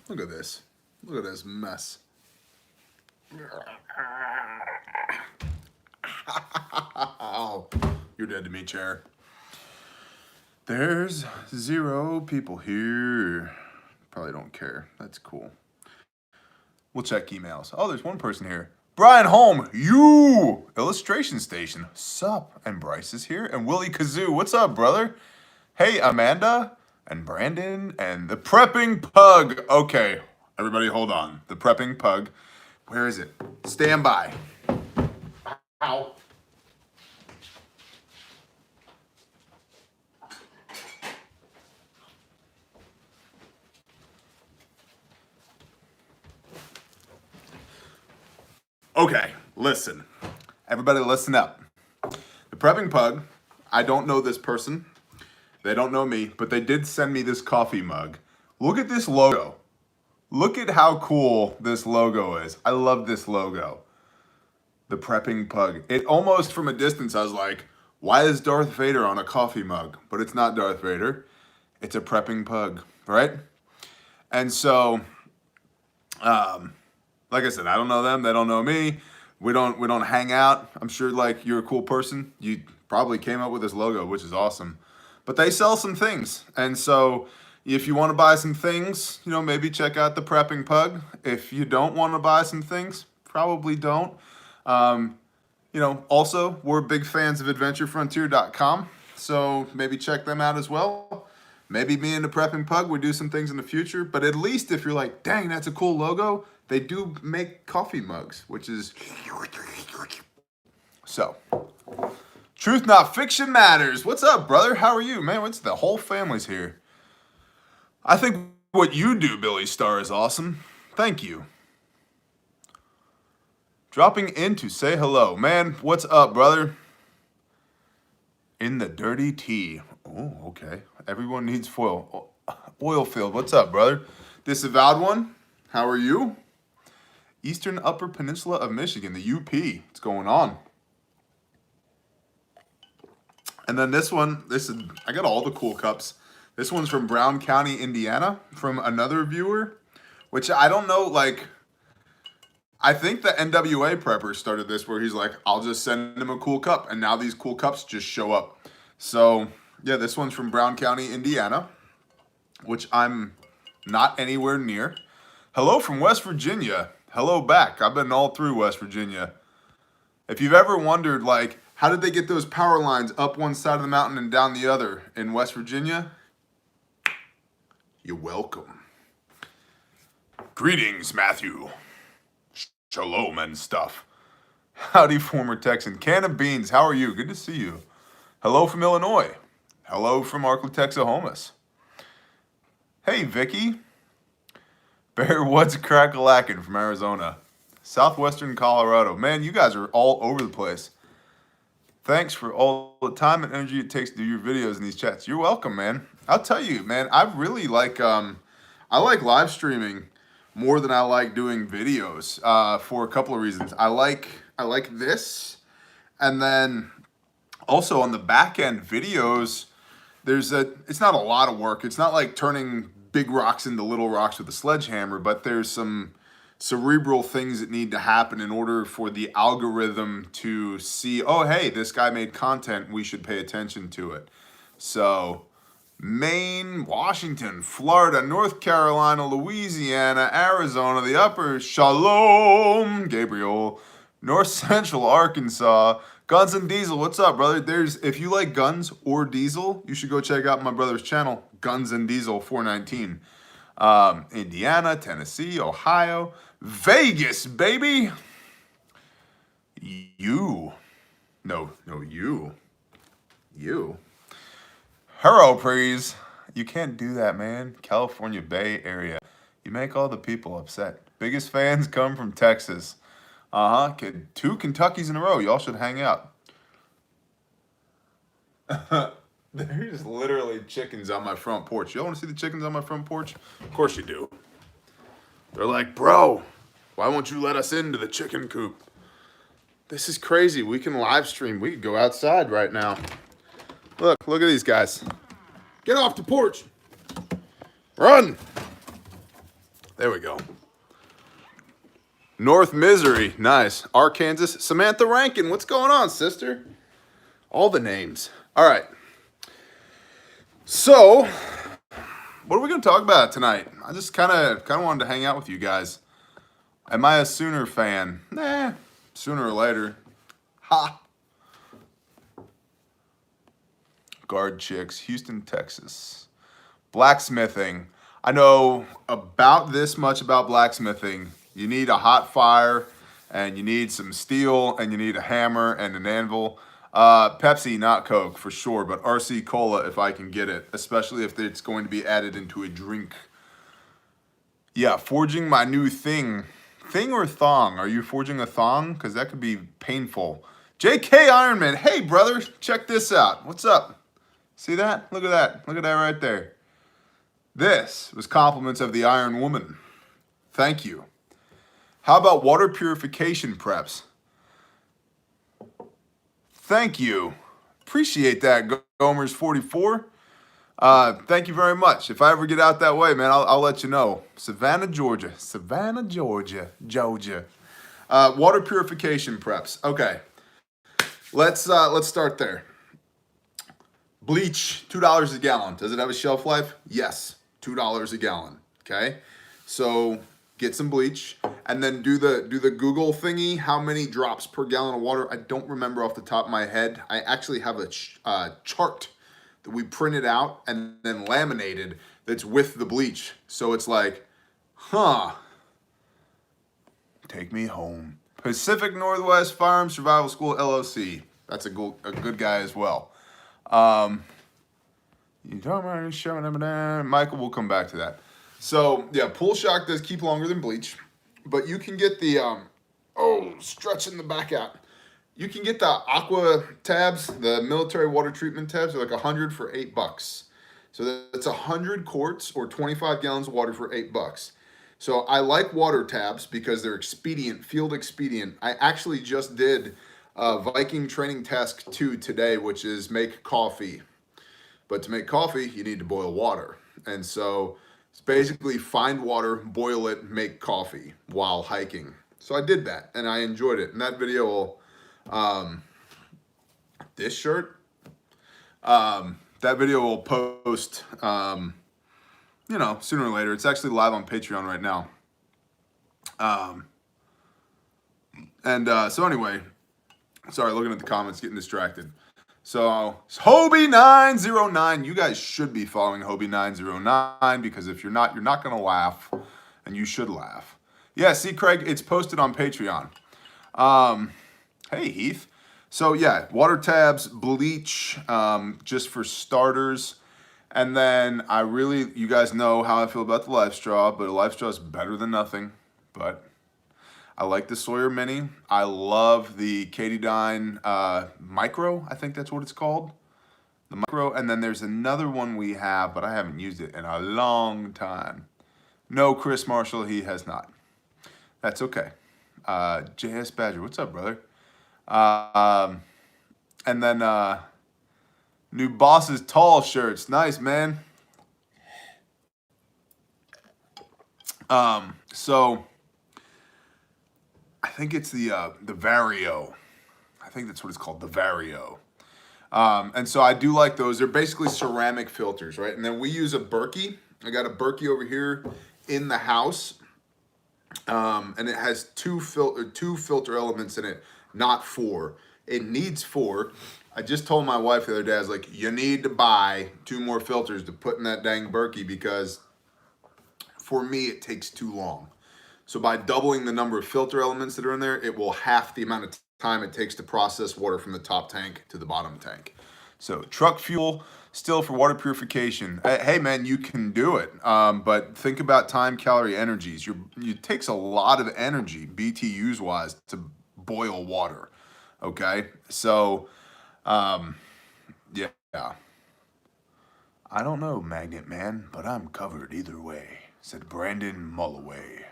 Look at this. Look at this mess. Oh, you're dead to me, chair. There's 0 people here. Probably don't care. That's cool. We'll check emails. Oh, there's 1 person here. Brian Holm, you! Illustration Station. Sup? And Bryce is here. And Willie Kazoo. What's up, brother? Hey, Amanda. And Brandon. And the Prepping Pug. Okay, everybody hold on. The Prepping Pug. Where is it? Stand by. Ow. Okay, listen. Everybody listen up. The Prepping Pug, I don't know this person. They don't know me, but they did send me this coffee mug. Look at this logo. Look at how cool this logo is. I love this logo. The Prepping Pug. It almost from a distance, I was like, why is Darth Vader on a coffee mug? But it's not Darth Vader. It's a Prepping Pug, right? And so, like I said, I don't know them. They don't know me. We don't hang out. I'm sure like you're a cool person. You probably came up with this logo, which is awesome. But they sell some things. And so if you want to buy some things, you know, maybe check out the Prepping Pug. If you don't want to buy some things, probably don't. You know, also, we're big fans of AdventureFrontier.com. So maybe check them out as well. Maybe me and the Prepping Pug would do some things in the future. But at least if you're like, dang, that's a cool logo, they do make coffee mugs, which is... So, Truth Not Fiction Matters. What's up, brother? How are you? Man, what's the whole family's here. I think what you do, Billy Starr, is awesome. Thank you. Dropping in to say hello. Man, what's up, brother? In the dirty tea. Oh, okay. Everyone needs foil. Oil field. What's up, brother? Disavowed one. How are you? Eastern Upper Peninsula of Michigan, the UP. What's going on? And then this one, I got all the cool cups. This one's from Brown County, Indiana, from another viewer, which I don't know, like, I think the NWA prepper started this where he's like, I'll just send him a cool cup. And now these cool cups just show up. So, yeah, this one's from Brown County, Indiana, which I'm not anywhere near. Hello from West Virginia. Hello back. I've been all through West Virginia. If you've ever wondered, like, how did they get those power lines up one side of the mountain and down the other in West Virginia? You're welcome. Greetings, Matthew. Shalom and stuff. Howdy, former Texan. Can of beans, how are you? Good to see you. Hello from Illinois. Hello from Arklatex, Hey, Vicky. Bear Woods Crack-a-lackin' from Arizona. Southwestern Colorado. Man, you guys are all over the place. Thanks for all the time and energy it takes to do your videos in these chats. You're welcome, man. I'll tell you, man, I really like, I like live streaming more than I like doing videos for a couple of reasons. I like this, and then also on the back end videos, it's not a lot of work. It's not like turning big rocks into little rocks with a sledgehammer, but there's some cerebral things that need to happen in order for the algorithm to see, oh, hey, this guy made content, we should pay attention to it. So Maine, Washington, Florida, North Carolina, Louisiana, Arizona, the Upper Shalom, Gabriel, North Central Arkansas, Guns and Diesel. What's up, brother? If you like guns or diesel, you should go check out my brother's channel, Guns and Diesel 419. Indiana, Tennessee, Ohio, Vegas, baby. You. Hero praise. You can't do that, man. California Bay Area. You make all the people upset. Biggest fans come from Texas. Kid. 2 Kentuckys in a row. Y'all should hang out. There's literally chickens on my front porch. Y'all want to see the chickens on my front porch? Of course you do. They're like, bro, why won't you let us into the chicken coop? This is crazy. We can live stream. We could go outside right now. Look at these guys. Get off the porch. Run. There we go. North Misery, nice. Arkansas, Samantha Rankin, what's going on, sister? All the names. All right. So, what are we going to talk about tonight? I just kind of wanted to hang out with you guys. Am I a Sooner fan? Nah, sooner or later. Ha. Guard chicks, Houston, Texas. Blacksmithing. I know about this much about blacksmithing. You need a hot fire, and you need some steel, and you need a hammer and an anvil. Pepsi, not Coke, for sure, but RC Cola if I can get it, especially if it's going to be added into a drink. Yeah, forging my new thing. Thing or thong? Are you forging a thong? Because that could be painful. JK Ironman, hey brother, check this out. What's up? See that? Look at that. Look at that right there. This was compliments of the Iron Woman. Thank you. How about water purification preps? Thank you. Appreciate that, Gomers44. Thank you very much. If I ever get out that way, man, I'll let you know. Savannah, Georgia. Savannah, Georgia. Georgia. Water purification preps. Okay. Let's start there. Bleach, $2 a gallon. Does it have a shelf life? Yes, $2 a gallon. Okay, so get some bleach and then do the Google thingy. How many drops per gallon of water? I don't remember off the top of my head. I actually have a chart that we printed out and then laminated that's with the bleach. So it's like, take me home. Pacific Northwest Firearm Survival School LLC. That's a good guy as well. You talking about shoving them down? Michael, we'll come back to that. So yeah, Pool Shock does keep longer than bleach, but you can get the stretching the back out. You can get the aqua tabs, the military water treatment tabs. They're like 100 for $8. So that's 100 quarts or 25 gallons of water for $8. So I like water tabs because they're expedient, field expedient. I actually just did Viking Training Task 2 today, which is make coffee. But to make coffee, you need to boil water. And so it's basically find water, boil it, make coffee while hiking. So I did that, and I enjoyed it. And that video will, this shirt, that video will post, sooner or later. It's actually live on Patreon right now. So anyway, sorry, looking at the comments, getting distracted. So, Hobie909, you guys should be following Hobie909 because if you're not going to laugh, and you should laugh. Yeah, see, Craig, it's posted on Patreon. Hey, Heath. So, yeah, water tabs, bleach, just for starters. And then you guys know how I feel about the Life Straw, but a Life Straw is better than nothing. But I like the Sawyer Mini. I love the Katydine Micro. I think that's what it's called. The Micro. And then there's another one we have, but I haven't used it in a long time. No, Chris Marshall, he has not. That's okay. JS Badger, what's up, brother? And then new Boss's Tall shirts. Nice, man. So I think it's the Vario. I think that's what it's called, the Vario. And so I do like those. They're basically ceramic filters, right? And then we use a Berkey. I got a Berkey over here in the house. And it has two filter elements in it, not 4. It needs 4. I just told my wife the other day, I was like, you need to buy 2 more filters to put in that dang Berkey because for me, it takes too long. So by doubling the number of filter elements that are in there, it will half the amount of time it takes to process water from the top tank to the bottom tank. So truck fuel, still for water purification. Hey man, you can do it. But think about time, calorie, energies. It takes a lot of energy, BTUs wise, to boil water. Okay, so yeah. I don't know, Magnet Man, but I'm covered either way, said Brandon Mulloway.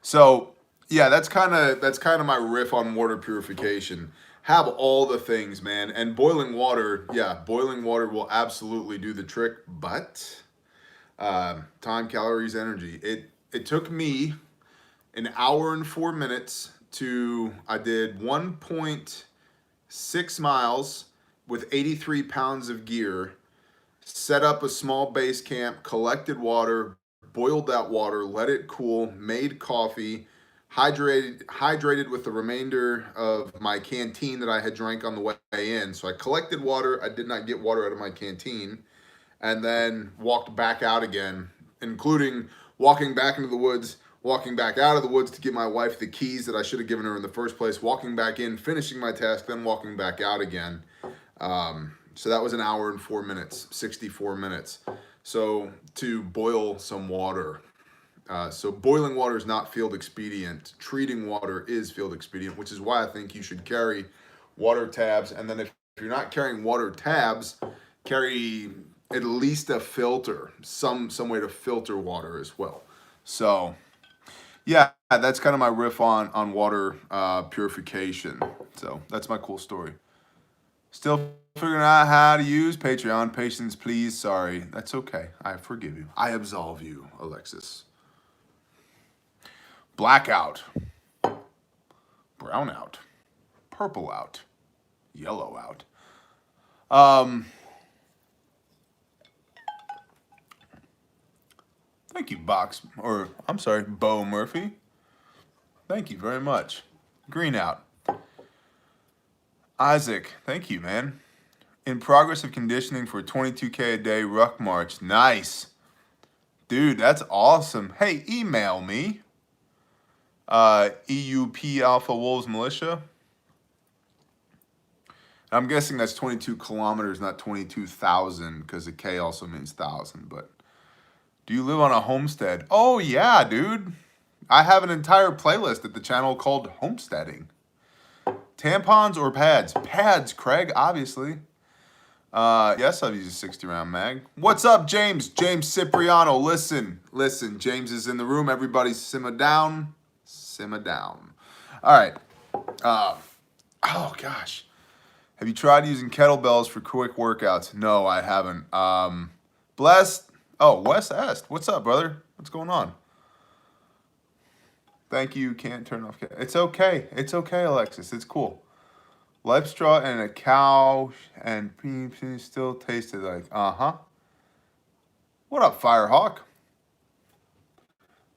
So yeah, that's kind of my riff on water purification. Have all the things, man. And boiling water, yeah, boiling water will absolutely do the trick, but time, calories, energy. it took me an hour and 4 minutes I did 1.6 miles with 83 pounds of gear, set up a small base camp, collected water, boiled that water, let it cool, made coffee, hydrated with the remainder of my canteen that I had drank on the way in. So I collected water. I did not get water out of my canteen, and then walked back out again, including walking back into the woods, walking back out of the woods to give my wife the keys that I should have given her in the first place, walking back in, finishing my task, then walking back out again. So that was an hour and 4 minutes, 64 minutes. So to boil some water. So boiling water is not field expedient. Treating water is field expedient, which is why I think you should carry water tabs. And then if you're not carrying water tabs, carry at least a filter, some way to filter water as well. So yeah, that's kind of my riff on water purification. So that's my cool story. Still figuring out how to use Patreon. Patience, please. Sorry. That's okay. I forgive you. I absolve you, Alexis. Blackout. Brownout. Purple out. Yellow out. Thank you, Bo Murphy. Thank you very much. Green out. Isaac, thank you, man. In progress of conditioning for 22K a day ruck march. Nice. Dude, that's awesome. Hey, email me. EUP Alpha Wolves Militia. I'm guessing that's 22 kilometers, not 22,000, because the K also means 1,000. But do you live on a homestead? Oh, yeah, dude. I have an entire playlist at the channel called Homesteading. Tampons or pads? Pads, Craig, obviously. Yes, I've used a 60 round mag. What's up, James? James Cipriano. Listen. James is in the room. Everybody simmer down. Simmer down. All right. Oh, gosh. Have you tried using kettlebells for quick workouts? No, I haven't. Blessed. Oh, Wes asked. What's up, brother? What's going on? Thank you. Can't turn off. It's okay. It's okay, Alexis. It's cool. Life straw and a cow and still tasted like, What up, Firehawk?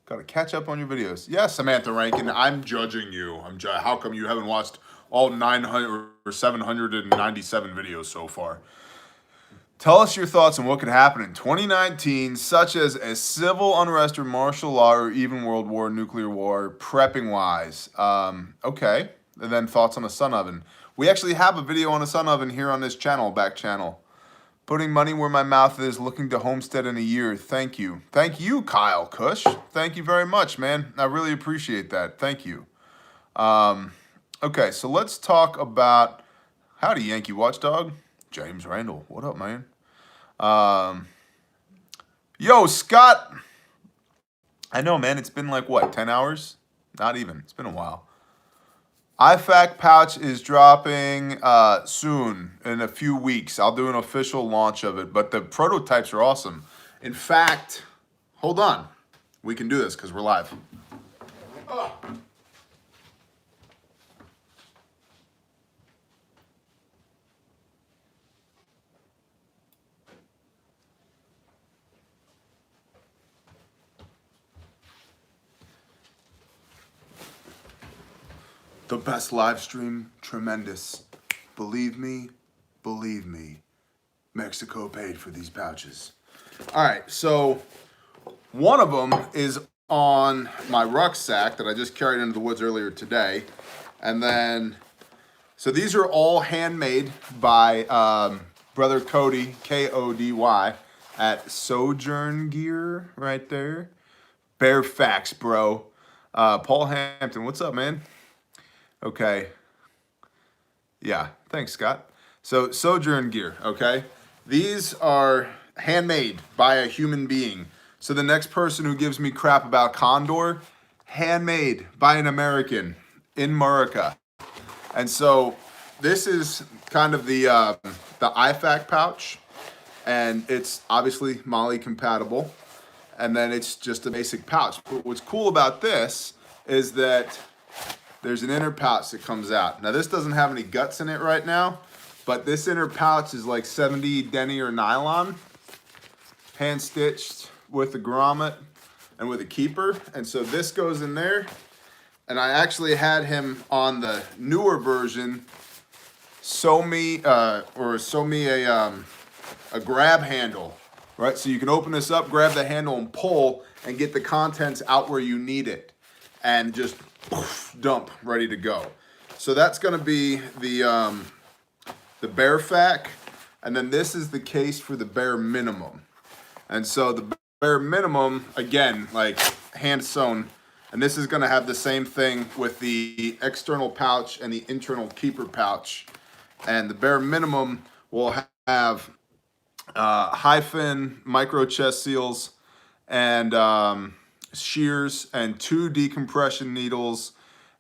Got to catch up on your videos. Yeah, Samantha Rankin, I'm judging you. How come you haven't watched all 900 or 797 videos so far? Tell us your thoughts on what could happen in 2019, such as a civil unrest or martial law or even world war, nuclear war, prepping-wise. Okay, and then thoughts on a sun oven. We actually have a video on a sun oven here on this channel, back channel. Putting money where my mouth is, looking to homestead in a year. Thank you. Thank you, Kyle Kush. Thank you very much, man. I really appreciate that. Thank you. Okay, so let's talk about... Howdy, Yankee Watchdog. James Randall. What up, man? Yo, Scott. I know, man. It's been like, what, 10 hours? Not even. It's been a while. IFAC pouch is dropping soon, in a few weeks. I'll do an official launch of it, but the prototypes are awesome. In fact, hold on. We can do this because we're live. Oh. The best live stream, tremendous. Believe me, Mexico paid for these pouches. All right, so one of them is on my rucksack that I just carried into the woods earlier today. And then, so these are all handmade by brother Cody, K-O-D-Y, at Sojourn Gear right there. Bare facts, bro. Paul Hampton, what's up, man? Okay. Yeah, thanks, Scott. So, Sojourn Gear, okay? These are handmade by a human being. So the next person who gives me crap about Condor, handmade by an American in America. And so this is kind of the IFAC pouch, and it's obviously Molly compatible. and then it's just a basic pouch. But what's cool about this is that there's an inner pouch that comes out. Now this doesn't have any guts in it right now, but this inner pouch is like 70 denier nylon, hand stitched with a grommet and with a keeper. And so this goes in there. And I actually had him on the newer version sew me a grab handle, right? So you can open this up, grab the handle and pull and get the contents out where you need it and just poof, dump, ready to go. So that's gonna be the bare fac, and then this is the case for the bare minimum. And so the bare minimum, again, like hand sewn, and this is gonna have the same thing with the external pouch and the internal keeper pouch. And the bare minimum will have hyphen, micro chest seals, and shears, and 2 decompression needles,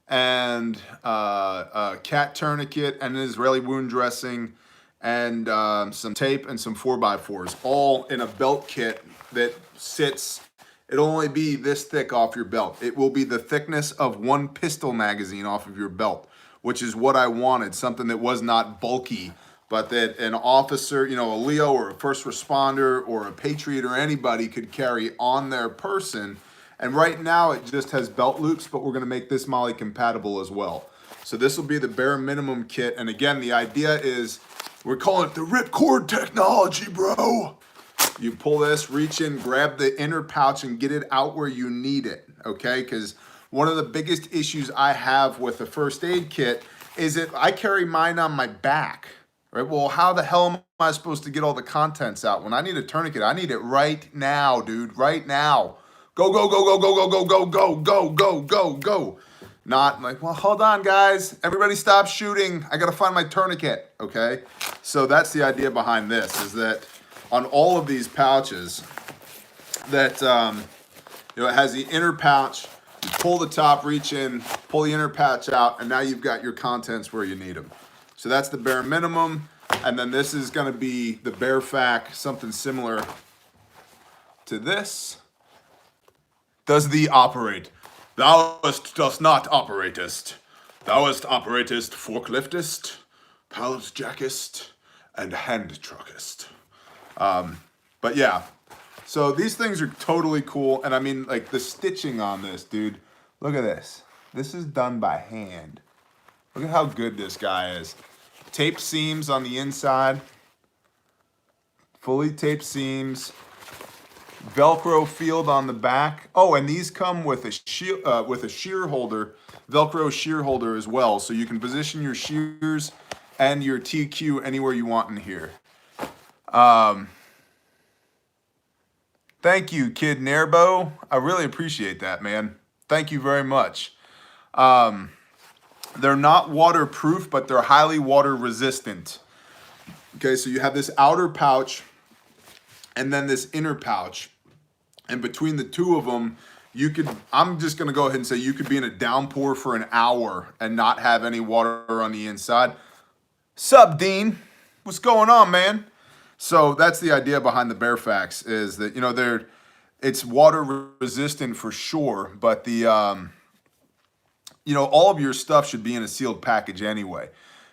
and a cat tourniquet, and an Israeli wound dressing, and some tape and some 4x4s, all in a belt kit that sits. It'll only be this thick off your belt. It will be the thickness of 1 pistol magazine off of your belt, which is what I wanted, something that was not bulky, but that an officer, you know, a Leo or a first responder or a patriot or anybody could carry on their person. And right now it just has belt loops, but we're gonna make this MOLLE compatible as well. So this will be the bare minimum kit. And again, the idea is, we're calling it the ripcord technology, bro. You pull this, reach in, grab the inner pouch and get it out where you need it, okay? Because one of the biggest issues I have with the first aid kit is that I carry mine on my back, right? Well, how the hell am I supposed to get all the contents out? When I need a tourniquet, I need it right now, dude, right now. Go, go, go, go, go, go, go, go, go, go, go, go. Not like, well, hold on, guys. Everybody stop shooting. I got to find my tourniquet, okay? So that's the idea behind this, is that on all of these pouches, that, you know, it has the inner pouch. You pull the top, reach in, pull the inner pouch out, and now you've got your contents where you need them. So that's the bare minimum. And then this is going to be the bare fac, something similar to this. Does thee operate? Thouest dost not operatest. Thouest operatest forkliftest, pallet jackest, and hand truckest. But yeah, so these things are totally cool. And I mean, like the stitching on this, dude, look at this. This is done by hand. Look at how good this guy is. Taped seams on the inside, fully taped seams. Velcro field on the back. Oh, and these come with a shear holder, Velcro shear holder as well, so you can position your shears and your TQ anywhere you want in here. Thank you, Kid Nerbo. I really appreciate that, man. Thank you very much. They're not waterproof, but they're highly water resistant. Okay, so you have this outer pouch and then this inner pouch. And between the two of them, you could, I'm just gonna go ahead and say you could be in a downpour for an hour and not have any water on the inside. Sup, Dean? What's going on, man? So that's the idea behind the bare facs, is that, you know, it's water resistant for sure, but the, you know, all of your stuff should be in a sealed package anyway.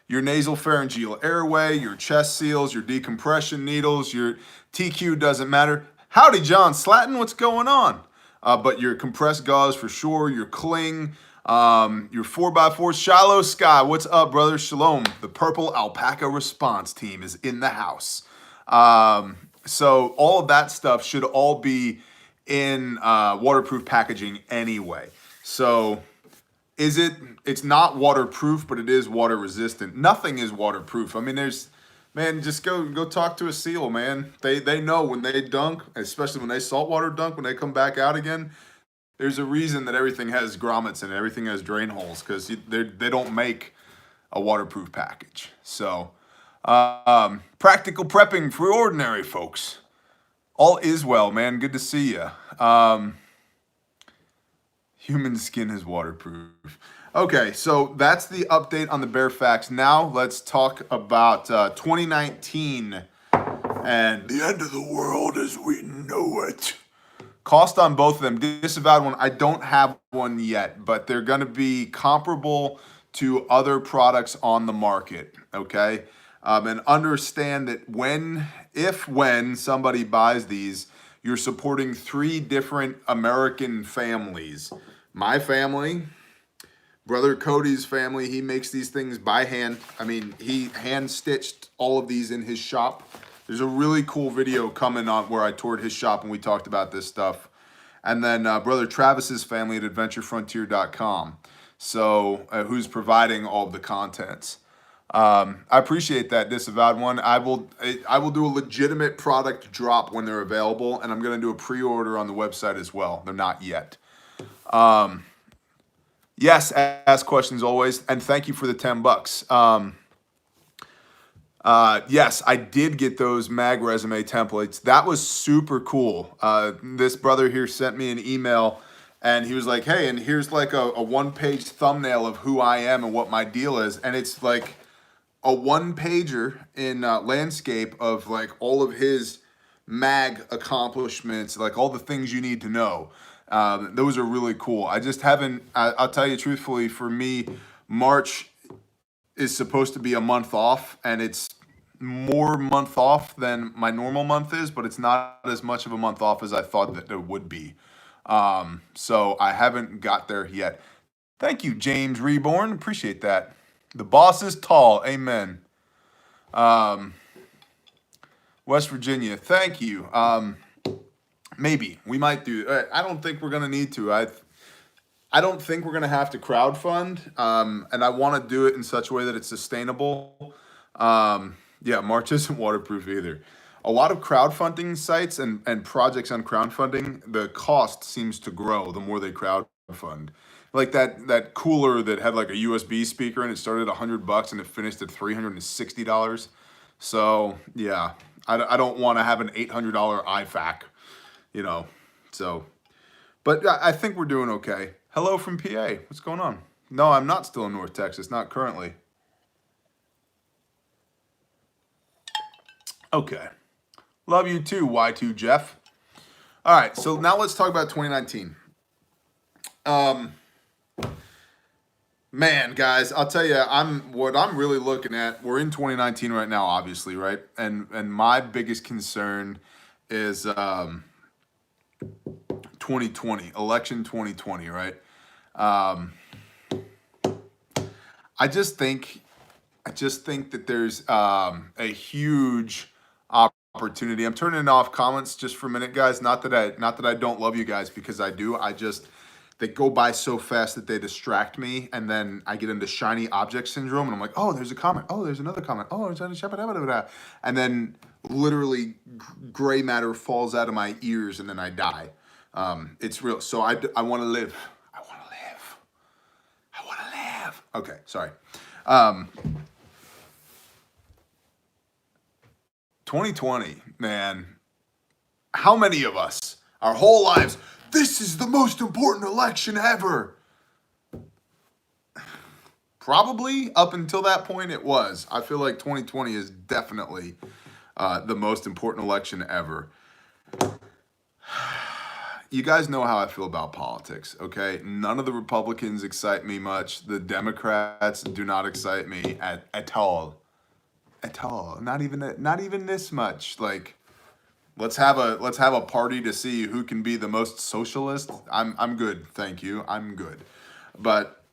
Your nasal pharyngeal airway, your chest seals, your decompression needles, your TQ doesn't matter. Howdy, John Slatton, what's going on? But your compressed gauze for sure, your cling, your 4x4, Shiloh Sky, what's up, brother? Shalom. The Purple Alpaca Response Team is in the house. So all of that stuff should all be in waterproof packaging anyway. So it's not waterproof, but it is water resistant. Nothing is waterproof. I mean, man, just go talk to a SEAL, man. They know when they dunk, especially when they saltwater dunk, when they come back out again, there's a reason that everything has grommets and everything has drain holes, because they don't make a waterproof package. So practical prepping for ordinary folks. All is well, man. Good to see you. Human skin is waterproof. Okay, so that's the update on the bare facs. Now let's talk about 2019 and the end of the world as we know it. Cost on both of them. Disavowed one, I don't have one yet, but they're going to be comparable to other products on the market. Okay. And understand that when somebody buys these, you're supporting 3 different American families. My family, Brother Cody's family, he makes these things by hand. I mean, he hand stitched all of these in his shop. There's a really cool video coming on where I toured his shop and we talked about this stuff. And then Brother Travis's family at adventurefrontier.com. So who's providing all of the contents. I appreciate that, Disavowed one. I will do a legitimate product drop when they're available, and I'm going to do a pre-order on the website as well. They're not yet. Yes, ask questions always, and thank you for the $10. Yes, I did get those mag resume templates. That was super cool. This brother here sent me an email, and he was like, "Hey, and here's like a 1-page thumbnail of who I am and what my deal is," and it's like a 1-pager in landscape of like all of his mag accomplishments, like all the things you need to know. Those are really cool. I just haven't, I'll tell you truthfully, for me, March is supposed to be a month off, and it's more month off than my normal month is, but it's not as much of a month off as I thought that it would be. So I haven't got there yet. Thank you, James Reborn. Appreciate that. The boss is tall. Amen. West Virginia. Thank you. Maybe we might do. I don't think we're gonna need to. I don't think we're gonna have to crowdfund. And I want to do it in such a way that it's sustainable. Yeah, March isn't waterproof either. A lot of crowdfunding sites and projects on crowdfunding, the cost seems to grow the more they crowdfund. Like that cooler that had like a USB speaker and it started at $100 and it finished at $360. So yeah, I don't want to have an $800 IFAC, you know. So, but I think we're doing okay. Hello from PA. What's going on? No, I'm not still in North Texas. Not currently. Okay. Love you too, Y2 Jeff. All right, so now let's talk about 2019. Man, guys, I'll tell you, what I'm really looking at. We're in 2019 right now, obviously, right? And my biggest concern is 2020, election 2020, right? I just think that there's a huge opportunity. I'm turning off comments just for a minute, guys. Not that I don't love you guys, because I do. They go by so fast that they distract me, and then I get into shiny object syndrome, and I'm like, oh, there's a comment. Oh, there's another comment. Oh, there's another. And then literally gray matter falls out of my ears, and then I die. It's real. So I want to live. I want to live. I want to live. Okay, sorry. 2020, man. How many of us, our whole lives, this is the most important election ever? Probably up until that point it was. I feel like 2020 is definitely the most important election ever. You guys know how I feel about politics, okay? None of the Republicans excite me much. The Democrats do not excite me at all. At all. Not even this much. Like, let's have a party to see who can be the most socialist. I'm good, thank you. I'm good. But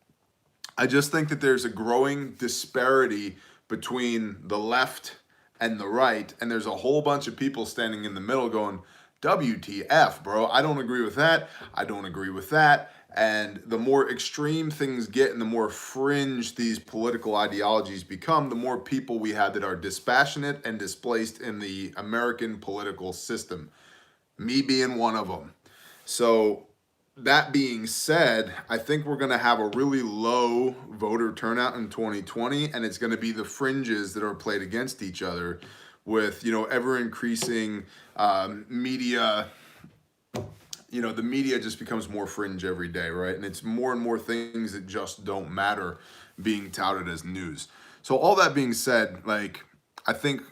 I just think that there's a growing disparity between the left and the right, and there's a whole bunch of people standing in the middle going, WTF, bro. I don't agree with that. I don't agree with that. And the more extreme things get and the more fringe these political ideologies become, the more people we have that are dispassionate and displaced in the American political system. Me being one of them. So that being said, I think we're going to have a really low voter turnout in 2020, and it's going to be the fringes that are played against each other with, ever increasing media. The media just becomes more fringe every day, right? And it's more and more things that just don't matter being touted as news. So all that being said, like, I think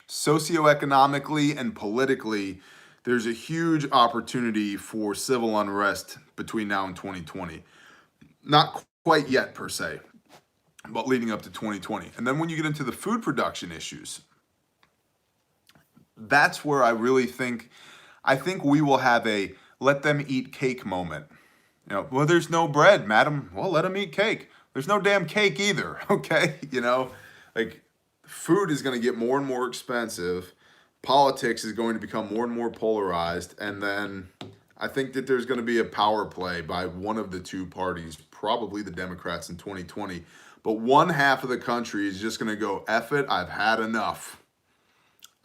socioeconomically and politically, there's a huge opportunity for civil unrest between now and 2020. Not quite yet per se, but leading up to 2020. And then when you get into the food production issues, that's where I really think we will have a let them eat cake moment. Well, there's no bread, madam. Well, let them eat cake. There's no damn cake either, okay? Like food is going to get more and more expensive. Politics is going to become more and more polarized. And then I think that there's going to be a power play by one of the two parties, probably the Democrats in 2020. But one half of the country is just going to go, F it, I've had enough.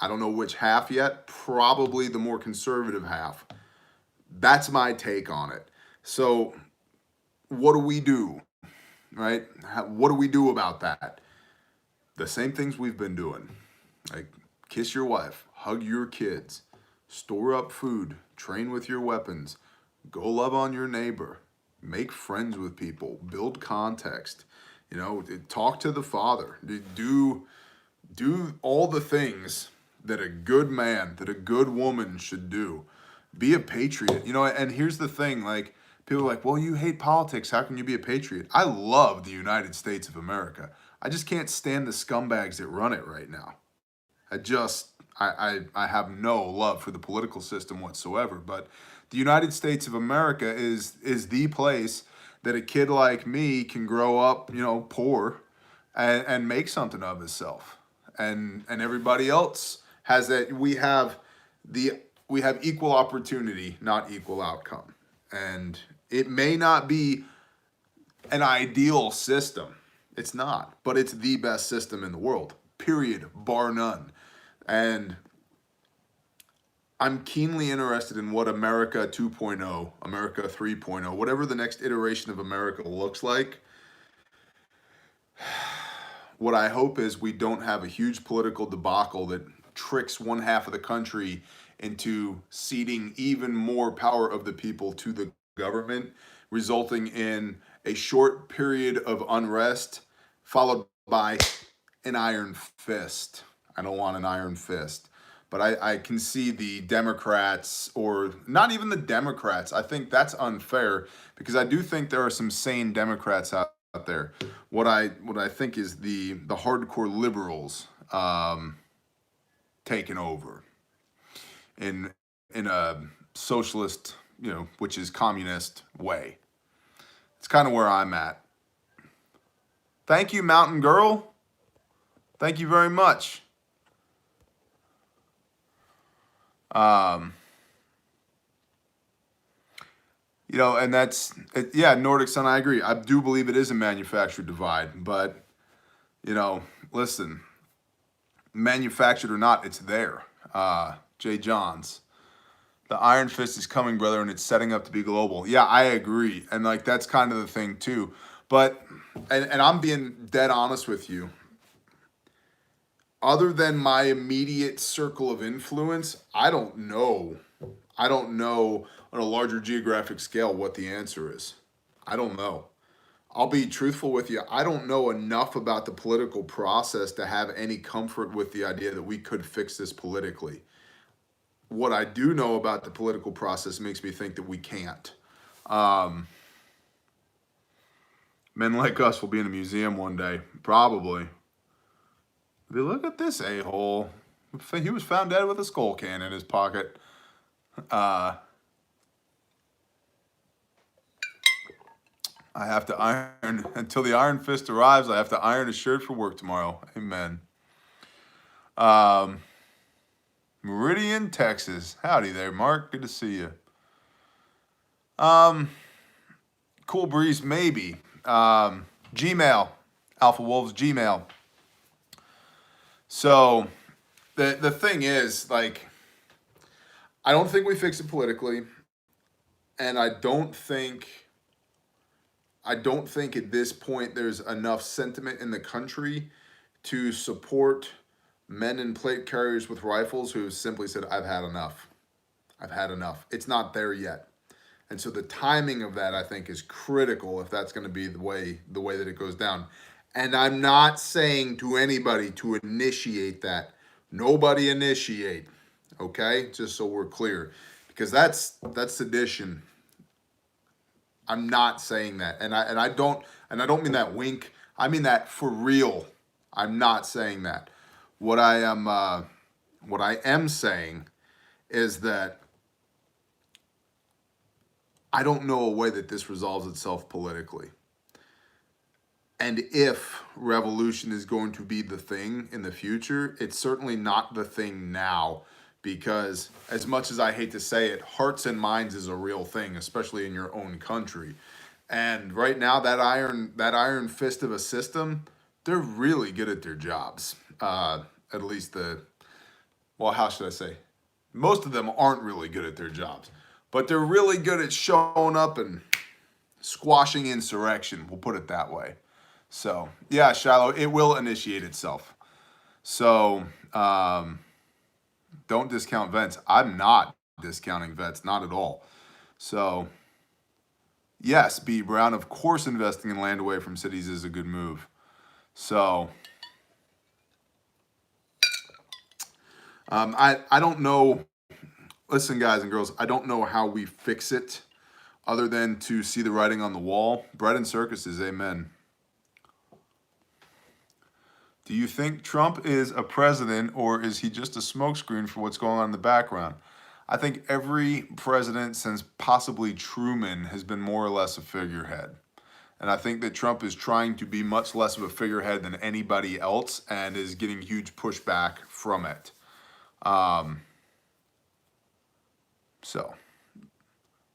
I don't know which half yet, probably the more conservative half. That's my take on it. So what do we do, right? What do we do about that? The same things we've been doing. Like kiss your wife, hug your kids, store up food, train with your weapons, go love on your neighbor, make friends with people, build context, talk to the Father, do all the things that a good man, that a good woman should do. Be a patriot. And here's the thing, like, people are like, well, you hate politics. How can you be a patriot? I love the United States of America. I just can't stand the scumbags that run it right now. I have no love for the political system whatsoever. But the United States of America is the place that a kid like me can grow up, poor and make something of himself. And everybody else has that. We have equal opportunity, not equal outcome. And it may not be an ideal system. It's not, but it's the best system in the world, period, bar none. And I'm keenly interested in what America 2.0, America 3.0, whatever the next iteration of America looks like. What I hope is we don't have a huge political debacle that tricks one half of the country into ceding even more power of the people to the government, resulting in a short period of unrest followed by an iron fist. I don't want an iron fist, but I can see the Democrats, or not even the Democrats. I think that's unfair because I do think there are some sane Democrats out there. What I think is the hardcore liberals taking over in a socialist, which is communist way. It's kind of where I'm at. Thank you, Mountain Girl. Thank you very much. And that's, Nordic Sun, I agree. I do believe it is a manufactured divide, but, listen, manufactured or not, it's there. Jay Johns, the iron fist is coming, brother, and it's setting up to be global. Yeah, I agree. And like, that's kind of the thing too. But, and I'm being dead honest with you. Other than my immediate circle of influence, I don't know on a larger geographic scale what the answer is. I don't know. I'll be truthful with you. I don't know enough about the political process to have any comfort with the idea that we could fix this politically. What I do know about the political process makes me think that we can't. Men like us will be in a museum one day, probably. But look at this a-hole. He was found dead with a skull can in his pocket. I have to iron, until the iron fist arrives, I have to iron a shirt for work tomorrow. Amen. Meridian, Texas. Howdy there, Mark. Good to see you. Cool breeze, maybe. Gmail. Alpha Wolves Gmail. So the thing is, like, I don't think we fix it politically, and I don't think at this point there's enough sentiment in the country to support men in plate carriers with rifles who simply said, I've had enough. I've had enough. It's not there yet. And so the timing of that, I think, is critical if that's going to be the way that it goes down. And I'm not saying to anybody to initiate that. Nobody initiate. Okay, just so we're clear, because that's sedition. I'm not saying that, and I don't mean that wink. I mean that for real. I'm not saying that. What I am saying is that I don't know a way that this resolves itself politically. And if revolution is going to be the thing in the future, it's certainly not the thing now. Because as much as I hate to say it, hearts and minds is a real thing, especially in your own country. And right now, that iron fist of a system, they're really good at their jobs. At least well, how should I say? Most of them aren't really good at their jobs, but they're really good at showing up and squashing insurrection. We'll put it that way. So yeah, Shiloh, it will initiate itself. So don't discount vets. I'm not discounting vets, not at all. So yes, B Brown, of course, investing in land away from cities is a good move. So I don't know. Listen, guys and girls, I don't know how we fix it other than to see the writing on the wall. Bread and circuses, amen. Do you think Trump is a president, or is he just a smokescreen for what's going on in the background? I think every president since possibly Truman has been more or less a figurehead. And I think that Trump is trying to be much less of a figurehead than anybody else and is getting huge pushback from it. So,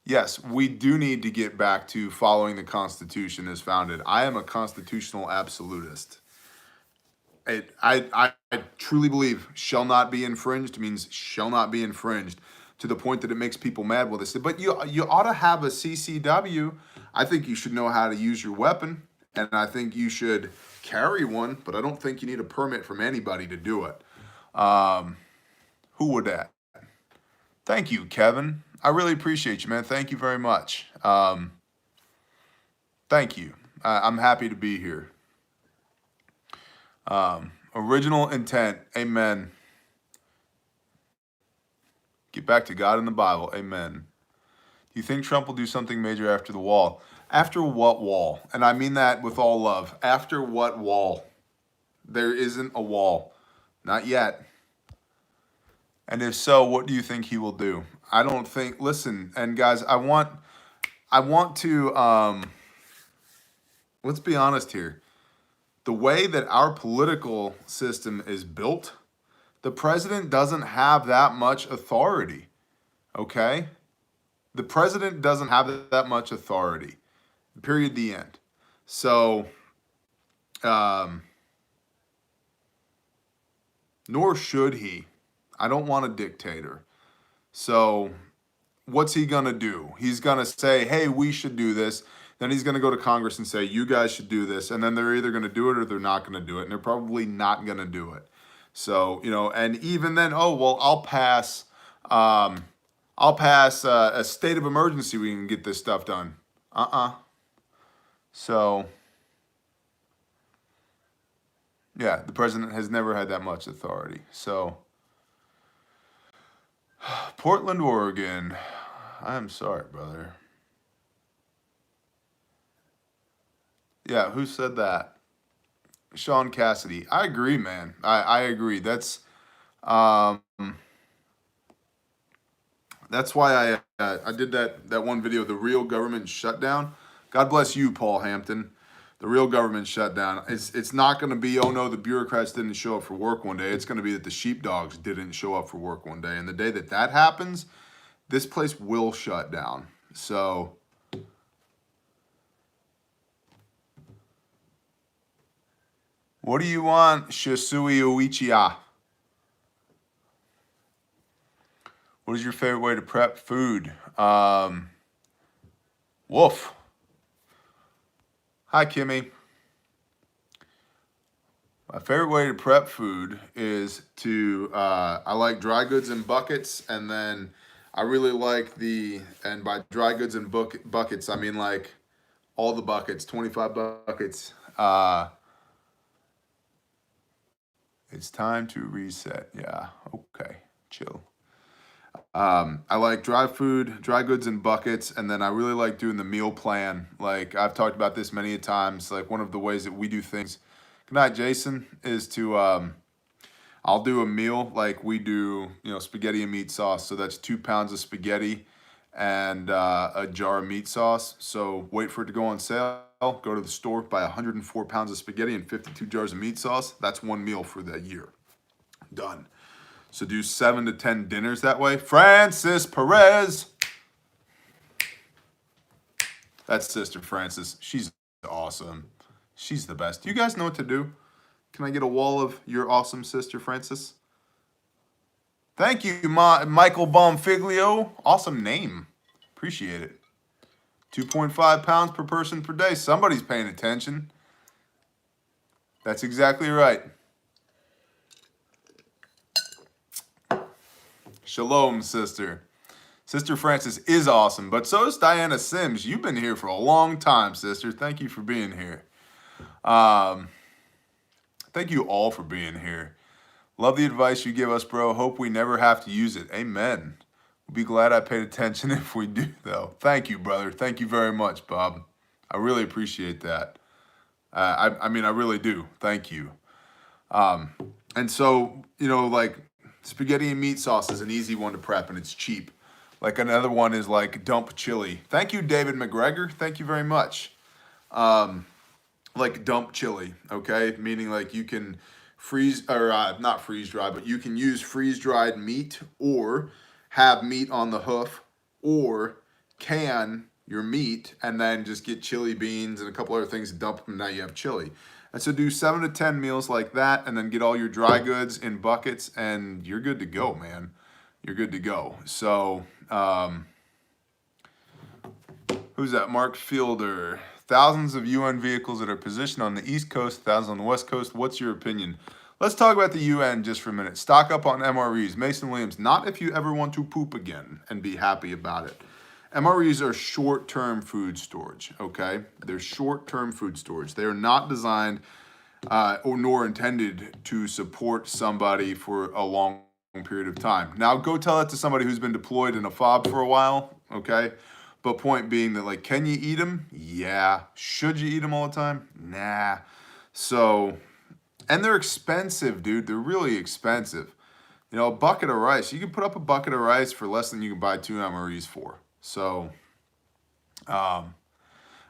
yes, we do need to get back to following the Constitution as founded. I am a constitutional absolutist. I truly believe shall not be infringed means shall not be infringed, to the point that it makes people mad when they say, but you ought to have a CCW. I think you should know how to use your weapon, and I think you should carry one, but I don't think you need a permit from anybody to do it. Who would that? Thank you, Kevin. I really appreciate you, man. Thank you very much. Thank you. I'm happy to be here. Original intent. Amen. Get back to God and the Bible. Amen. Do you think Trump will do something major after the wall? After what wall? And I mean that with all love. After what wall? There isn't a wall. Not yet. And if so, what do you think he will do? I don't think, listen, and guys, I want to, let's be honest here. The way that our political system is built, the president doesn't have that much authority, okay? The president doesn't have that much authority, period, the end. So, nor should he. I don't want a dictator. So, what's he going to do? He's going to say, hey, we should do this. Then he's going to go to Congress and say, you guys should do this. And then they're either going to do it or they're not going to do it. And they're probably not going to do it. So, and even then, oh, well, I'll pass a state of emergency. We can get this stuff done. So, yeah, the president has never had that much authority. So, Portland, Oregon. I'm sorry, brother. Yeah, who said that? Sean Cassidy. I agree, man. I agree. That's why I did that one video, the real government shutdown. God bless you, Paul Hampton. The real government shutdown. It's not going to be, oh no, the bureaucrats didn't show up for work one day. It's going to be that the sheepdogs didn't show up for work one day. And the day that happens, this place will shut down. So, what do you want, Shisui Uichia? What is your favorite way to prep food? Wolf. Hi, Kimmy. My favorite way to prep food is to, I like dry goods in buckets, and then I really like and by dry goods in buckets, I mean like all the buckets, 25 buckets. It's time to reset. Yeah, okay, chill. I like dry food, dry goods in buckets, and then I really like doing the meal plan. Like I've talked about this many a times. Like one of the ways that we do things. Good night, Jason. Is to I'll do a meal like we do, spaghetti and meat sauce. So that's 2 pounds of spaghetti and a jar of meat sauce. So wait for it to go on sale. Go to the store, buy 104 pounds of spaghetti and 52 jars of meat sauce. That's one meal for the year. Done. So do 7 to 10 dinners that way. Francis Perez. That's Sister Francis. She's awesome. She's the best. Do you guys know what to do? Can I get a wall of your awesome Sister Francis? Thank you, Michael Bonfiglio. Awesome name. Appreciate it. 2.5 pounds per person per day. Somebody's paying attention. That's exactly right. Shalom, sister. Sister Francis is awesome, but so is Diana Sims. You've been here for a long time, sister. Thank you for being here. Thank you all for being here. Love the advice you give us, bro. Hope we never have to use it. Amen. We'll be glad I paid attention if we do, though. Thank you, brother. Thank you very much, Bob. I really appreciate that. I mean, I really do. Thank you. And so, like spaghetti and meat sauce is an easy one to prep, and it's cheap. Like another one is like dump chili. Thank you, David McGregor. Thank you very much. Like dump chili, okay? Meaning like you can freeze, or not freeze dry, but you can use freeze dried meat or have meat on the hoof or can your meat and then just get chili beans and a couple other things and dump them, and now you have chili. And so do 7 to 10 meals like that, and then get all your dry goods in buckets, and you're good to go, man. You're good to go. So, who's that? Mark Fielder. Thousands of UN vehicles that are positioned on the East Coast, thousands on the West Coast. What's your opinion? Let's talk about the UN just for a minute. Stock up on MREs. Mason Williams, not if you ever want to poop again and be happy about it. MREs are short-term food storage, okay? They're short-term food storage. They are not designed or nor intended to support somebody for a long period of time. Now, go tell that to somebody who's been deployed in a FOB for a while, okay? But point being that, like, can you eat them? Yeah. Should you eat them all the time? Nah. So, and they're expensive, dude. They're really expensive. A bucket of rice. You can put up a bucket of rice for less than you can buy 2 MREs for. So, all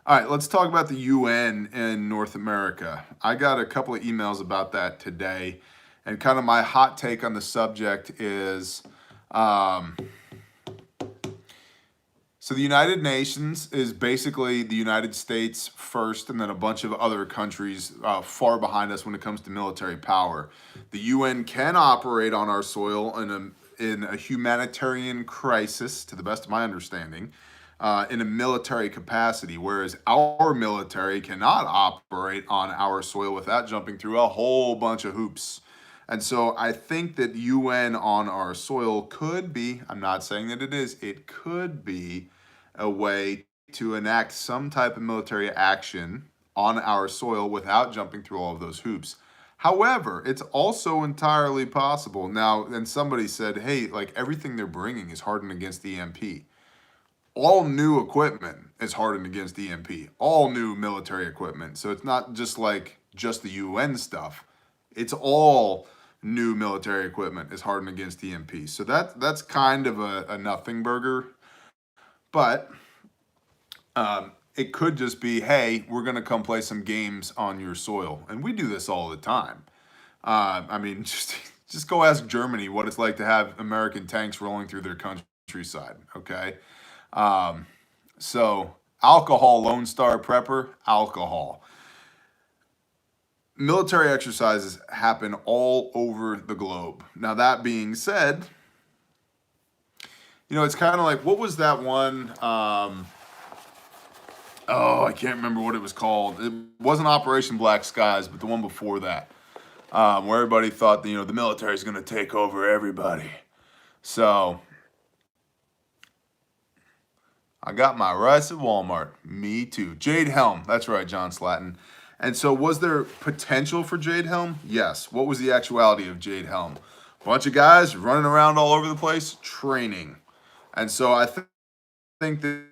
right, let's talk about the UN in North America. I got a couple of emails about that today, and kind of my hot take on the subject is, so the United Nations is basically the United States first, and then a bunch of other countries far behind us when it comes to military power. The UN can operate on our soil in a humanitarian crisis, to the best of my understanding, in a military capacity, whereas our military cannot operate on our soil without jumping through a whole bunch of hoops. And so I think that UN on our soil could be, I'm not saying that it is, it could be a way to enact some type of military action on our soil without jumping through all of those hoops. However, it's also entirely possible. Now, and somebody said, hey, like everything they're bringing is hardened against EMP. All new equipment is hardened against EMP. All new military equipment. So it's not just like just the UN stuff. It's all new military equipment is hardened against EMP. So that's kind of a nothing burger. But it could just be, hey, we're going to come play some games on your soil. And we do this all the time. I mean, just go ask Germany what it's like to have American tanks rolling through their countryside, okay? So alcohol, Lone Star Prepper, alcohol. Military exercises happen all over the globe. Now, that being said, it's kind of like, what was that one? I can't remember what it was called. It wasn't Operation Black Skies, but the one before that, where everybody thought the military is going to take over everybody. So I got my rice at Walmart. Me too. Jade Helm. That's right, John Slatton. And so was there potential for Jade Helm? Yes. What was the actuality of Jade Helm? Bunch of guys running around all over the place training. And so I think that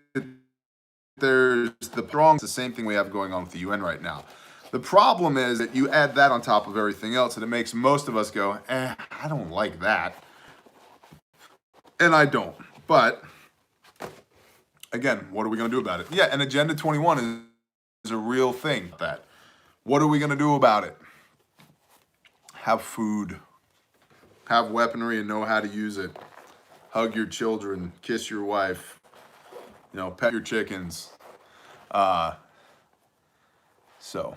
there's the same thing we have going on with the UN right now. The problem is that you add that on top of everything else, and it makes most of us go, I don't like that. And I don't. But again, what are we going to do about it? Yeah, and Agenda 21 is a real thing. That. What are we going to do about it? Have food. Have weaponry and know how to use it. Hug your children. Kiss your wife. Pet your chickens. So,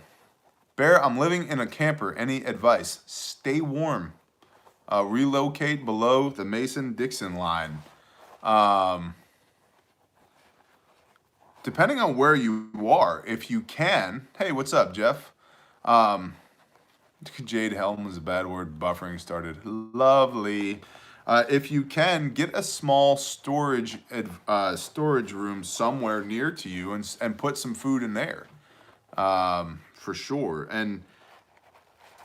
Bear, I'm living in a camper. Any advice? Stay warm. Relocate below the Mason-Dixon line. Depending on where you are, if you can. Hey, what's up, Jeff? Jade Helm was a bad word. Buffering started. Lovely. If you can, get a small storage room somewhere near to you and put some food in there. For sure. And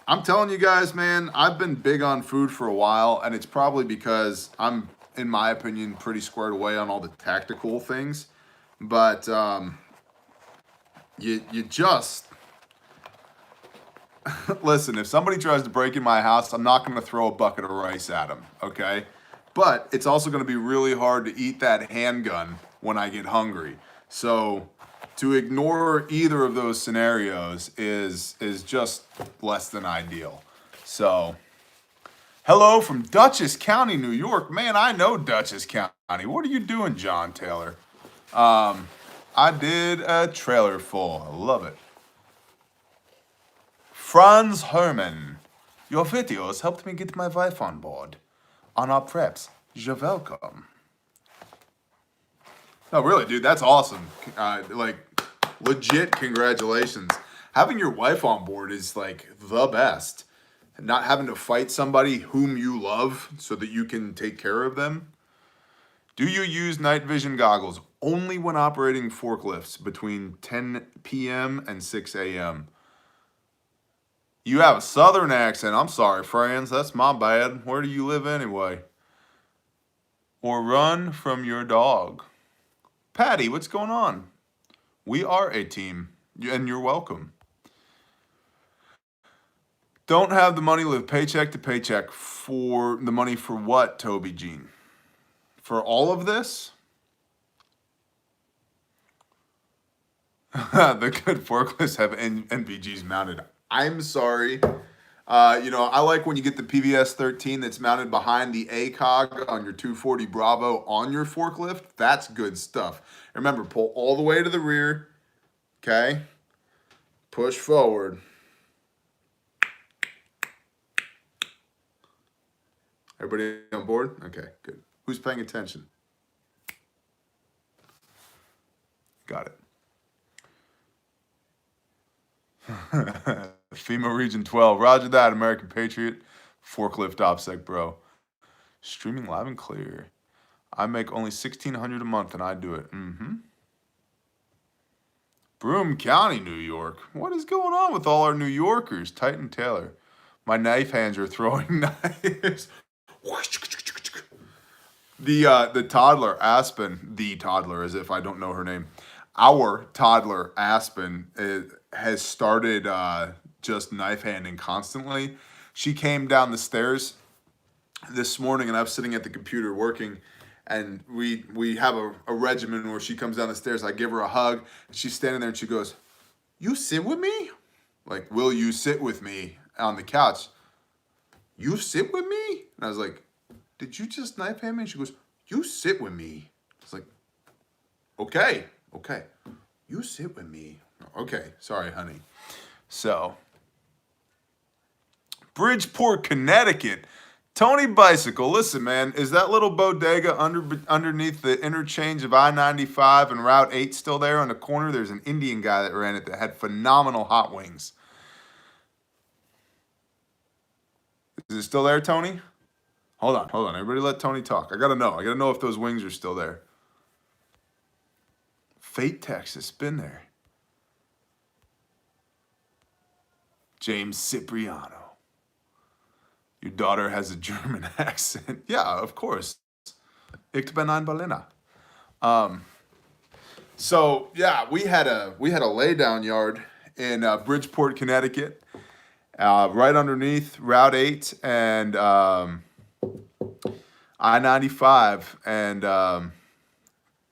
I'm telling you guys, man, I've been big on food for a while, and it's probably because I'm, in my opinion, pretty squared away on all the tactical things. But you just listen. If somebody tries to break in my house, I'm not going to throw a bucket of rice at them. Okay, but it's also going to be really hard to eat that handgun when I get hungry. So to ignore either of those scenarios is just less than ideal. So, hello from Dutchess County, New York. Man, I know Dutchess County. What are you doing, John Taylor? I did a trailer full. I love it. Franz Herman. Your videos helped me get my wife on board. On our preps. You're welcome. No, really, dude, that's awesome. Legit congratulations. Having your wife on board is like the best. Not having to fight somebody whom you love so that you can take care of them. Do you use night vision goggles only when operating forklifts between 10 p.m. and 6 a.m.? You have a southern accent. I'm sorry, friends. That's my bad. Where do you live anyway? Or run from your dog. Patty, what's going on? We are a team, and you're welcome. Don't have the money, live paycheck to paycheck. For the money for what, Toby Jean? For all of this? The good forklifts have NVGs mounted. I'm sorry. I like when you get the PVS 13 that's mounted behind the ACOG on your 240 Bravo on your forklift. That's good stuff. Remember, pull all the way to the rear. Okay? Push forward. Everybody on board? Okay, good. Who's paying attention? Got it. FEMA Region 12. Roger that, American Patriot. Forklift OPSEC, bro. Streaming live and clear. I make only $1,600 a month and I do it. Broome County, New York. What is going on with all our New Yorkers? Titan Taylor. My knife hands are throwing knives. The toddler, Aspen, the toddler, as if I don't know her name. Our toddler, Aspen, has started just knife handing constantly. She came down the stairs this morning, and I was sitting at the computer working, and we have a regimen where she comes down the stairs. I give her a hug. She's standing there, and she goes, "You sit with me? Like, will you sit with me on the couch? You sit with me?" And I was like, "Did you just knife hand me?" And she goes, "You sit with me." I was like, okay. You sit with me. Okay, sorry, honey. So, Bridgeport, Connecticut. Tony Bicycle, listen, man, is that little bodega underneath the interchange of I-95 and Route 8 still there on the corner? There's an Indian guy that ran it that had phenomenal hot wings. Is it still there, Tony? Hold on. Everybody let Tony talk. I gotta know if those wings are still there. Fate, Texas, been there. James Cipriano. Your daughter has a German accent. Yeah, of course. Ich bin ein Berliner. So yeah, we had a laydown yard in Bridgeport, Connecticut, right underneath Route 8 and I-95, and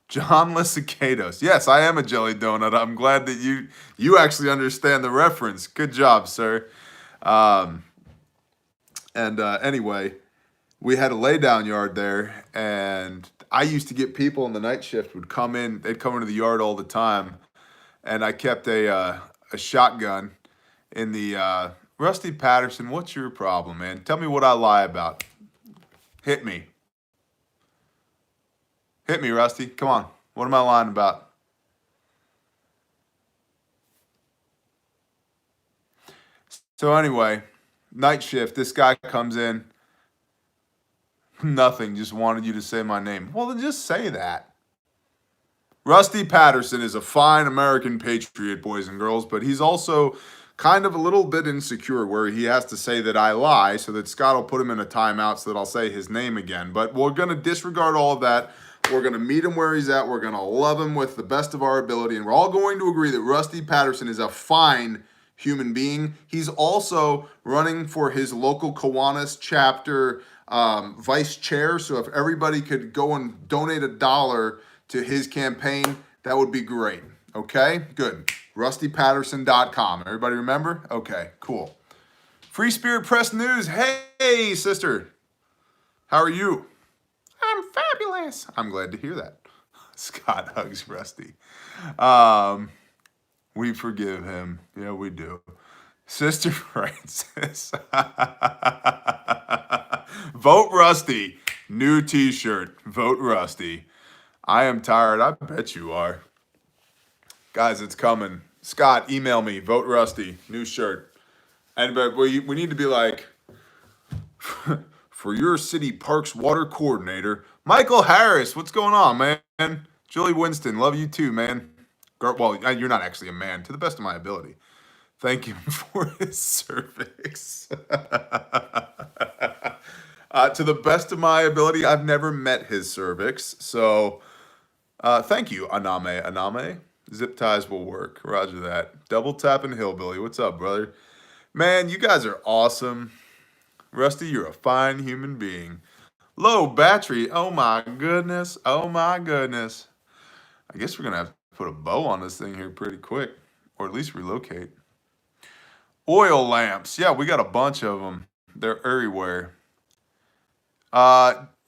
John Lisicados. Yes, I am a jelly donut. I'm glad that you actually understand the reference. Good job, sir. Anyway, we had a laydown yard there, and I used to get people in the night shift would come in. They'd come into the yard all the time, and I kept a shotgun in the Rusty Patterson. What's your problem, man? Tell me what I lie about. Hit me. Hit me, Rusty. Come on. What am I lying about? So anyway, night shift. This guy comes in. Nothing. Just wanted you to say my name. Well, then just say that. Rusty Patterson is a fine American patriot, boys and girls, but he's also kind of a little bit insecure where he has to say that I lie so that Scott will put him in a timeout so that I'll say his name again. But we're going to disregard all of that. We're going to meet him where he's at. We're going to love him with the best of our ability. And we're all going to agree that Rusty Patterson is a fine human being. He's also running for his local Kiwanis chapter vice chair. So if everybody could go and donate $1 to his campaign, that would be great. Okay, good. RustyPatterson.com. Everybody remember? Okay, cool. Free Spirit Press News. Hey, sister. How are you? I'm fabulous. I'm glad to hear that. Scott hugs Rusty. We forgive him. Yeah, we do. Sister Francis. Vote Rusty. New t-shirt. Vote Rusty. I am tired. I bet you are. Guys, it's coming. Scott, email me. Vote Rusty. New shirt. And but we need to be like, for your city parks water coordinator, Michael Harris. What's going on, man? Julie Winston, love you too, man. Well, you're not actually a man, to the best of my ability. Thank him for his cervix. To the best of my ability, I've never met his cervix, so thank you, Aname. Zip ties will work. Roger that. Double tapping hillbilly. What's up, brother? Man, you guys are awesome. Rusty, you're a fine human being. Low battery. Oh my goodness. Oh my goodness. I guess we're gonna have to put a bow on this thing here pretty quick, or at least relocate. Oil lamps. Yeah, we got a bunch of them. They're everywhere.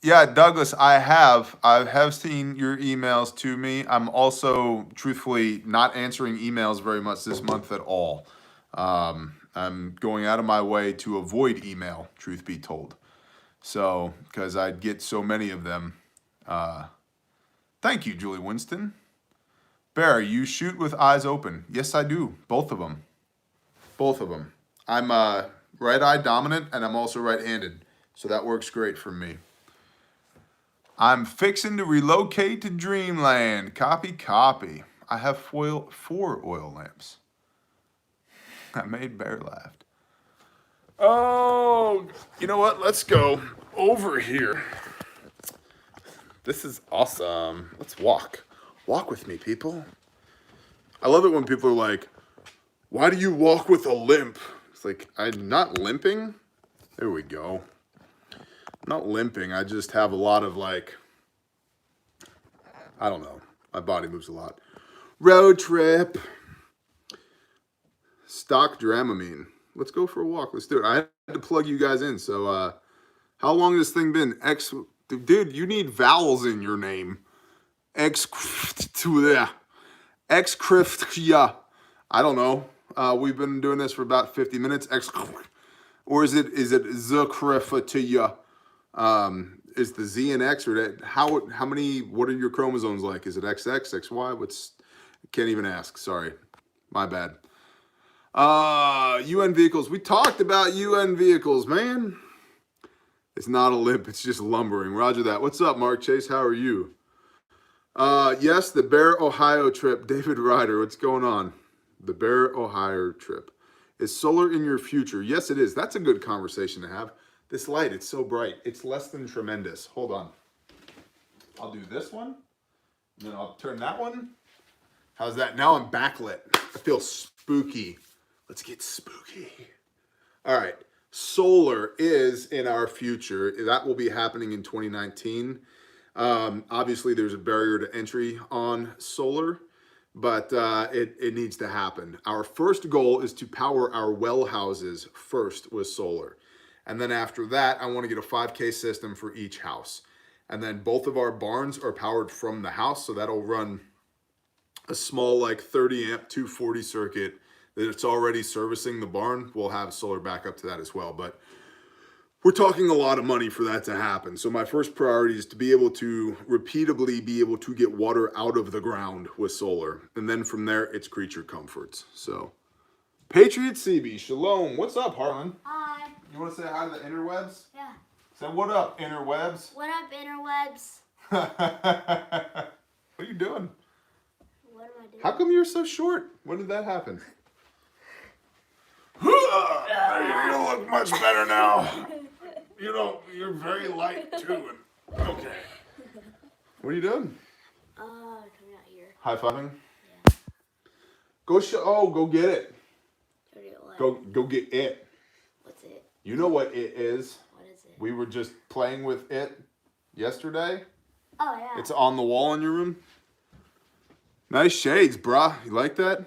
Yeah, Douglas, I have seen your emails to me. I'm also truthfully not answering emails very much this month at all. I'm going out of my way to avoid email, truth be told. So, because I'd get so many of them. Thank you, Julie Winston. Bear, you shoot with eyes open. Yes, I do. Both of them. Both of them. I'm right eye dominant, and I'm also right-handed. So that works great for me. I'm fixing to relocate to Dreamland. Copy. I have 4 oil lamps. I made Bear laugh. Oh, you know what? Let's go over here. This is awesome. Let's walk. Walk with me, people. I love it when people are like, why do you walk with a limp? It's like, I'm not limping. There we go. I'm not limping. I just have a lot of like, I don't know. My body moves a lot. Road trip. Stock Dramamine. Let's go for a walk. Let's do it. I had to plug you guys in. So, how long has this thing been? Dude, you need vowels in your name. Excryptia. I don't know. We've been doing this for about 50 minutes. Or is it Zucryptia? Is the Z and X, or that, how many, what are your chromosomes like? Is it XX, XY? Can't even ask. Sorry. My bad. UN vehicles. We talked about UN vehicles, man. It's not a limp. It's just lumbering. Roger that. What's up, Mark Chase? How are you? Yes, the Bear, Ohio trip. David Ryder, what's going on? The Bear, Ohio trip. Is solar in your future? Yes, it is. That's a good conversation to have. This light, it's so bright. It's less than tremendous. Hold on. I'll do this one. And then I'll turn that one. How's that? Now I'm backlit. I feel spooky. Let's get spooky. All right. Solar is in our future. That will be happening in 2019. Obviously, there's a barrier to entry on solar, but it needs to happen. Our first goal is to power our well houses first with solar. And then after that, I want to get a 5K system for each house. And then both of our barns are powered from the house, so that'll run a small like 30 amp 240 circuit that it's already servicing the barn. We'll have solar backup to that as well, but we're talking a lot of money for that to happen. So my first priority is to be able to repeatably be able to get water out of the ground with solar. And then from there, it's creature comforts. So Patriot CB, shalom. What's up, Harlan? Hi. You want to say hi to the interwebs? Yeah. Say what up, interwebs? What up, interwebs? What are you doing? What am I doing? How come you're so short? When did that happen? You look much better now. You're very light too. Okay. What are you doing? Coming out here. High fiving? Yeah. Go get it. What? Go get it. What's it? You know what it is. What is it? We were just playing with it yesterday. Oh, yeah. It's on the wall in your room. Nice shades, brah. You like that?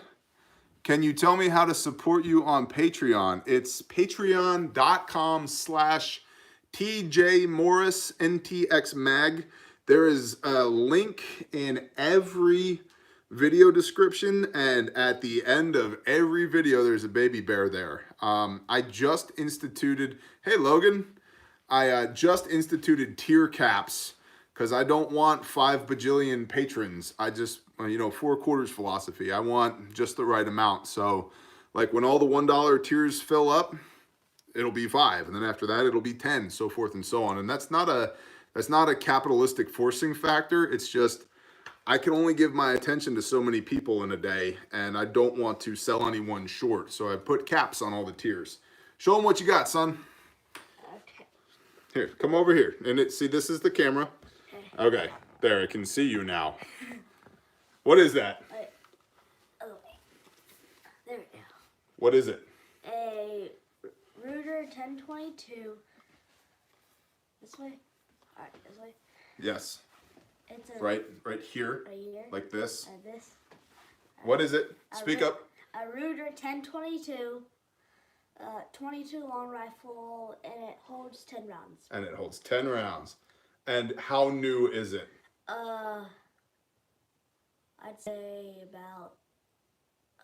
Can you tell me how to support you on Patreon? It's patreon.com/TJMorrisNTXMag. There is a link in every video description, and at the end of every video, there's a baby bear there. I just instituted, hey Logan, I just instituted tier caps because I don't want 5 bajillion patrons. I just, 4 quarters philosophy. I want just the right amount. So like when all the $1 tiers fill up, it'll be 5. And then after that, it'll be 10, so forth and so on. And that's not a capitalistic forcing factor. It's just, I can only give my attention to so many people in a day, and I don't want to sell anyone short. So I put caps on all the tiers. Show them what you got, son. Okay. Here, come over here. And see, this is the camera. Okay, there, I can see you now. What is that? Oh, there we go. What is it? A Router 1022. This way? Alright, this way. Yes. It's a Right here. Right here. Like this. Like this. What is it? Speak up. A Router 1022. 22 long rifle, and it holds 10 rounds. And it holds 10 rounds. And how new is it? I'd say about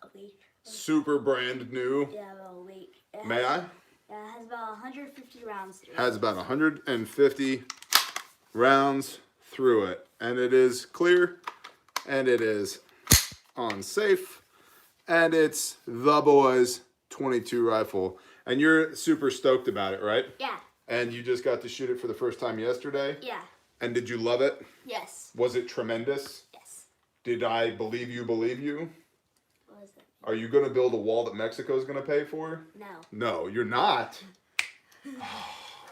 a week. Super brand new. Yeah, about a week. May I? Yeah, it has about 150 rounds through it. Has about 150 rounds through it. And it is clear. And it is on safe. And it's the boys 22 rifle. And you're super stoked about it, right? Yeah. And you just got to shoot it for the first time yesterday? Yeah. And did you love it? Yes. Was it tremendous? Yes. Did I believe you? What is that? Are you going to build a wall that Mexico's going to pay for? No. No, you're not. All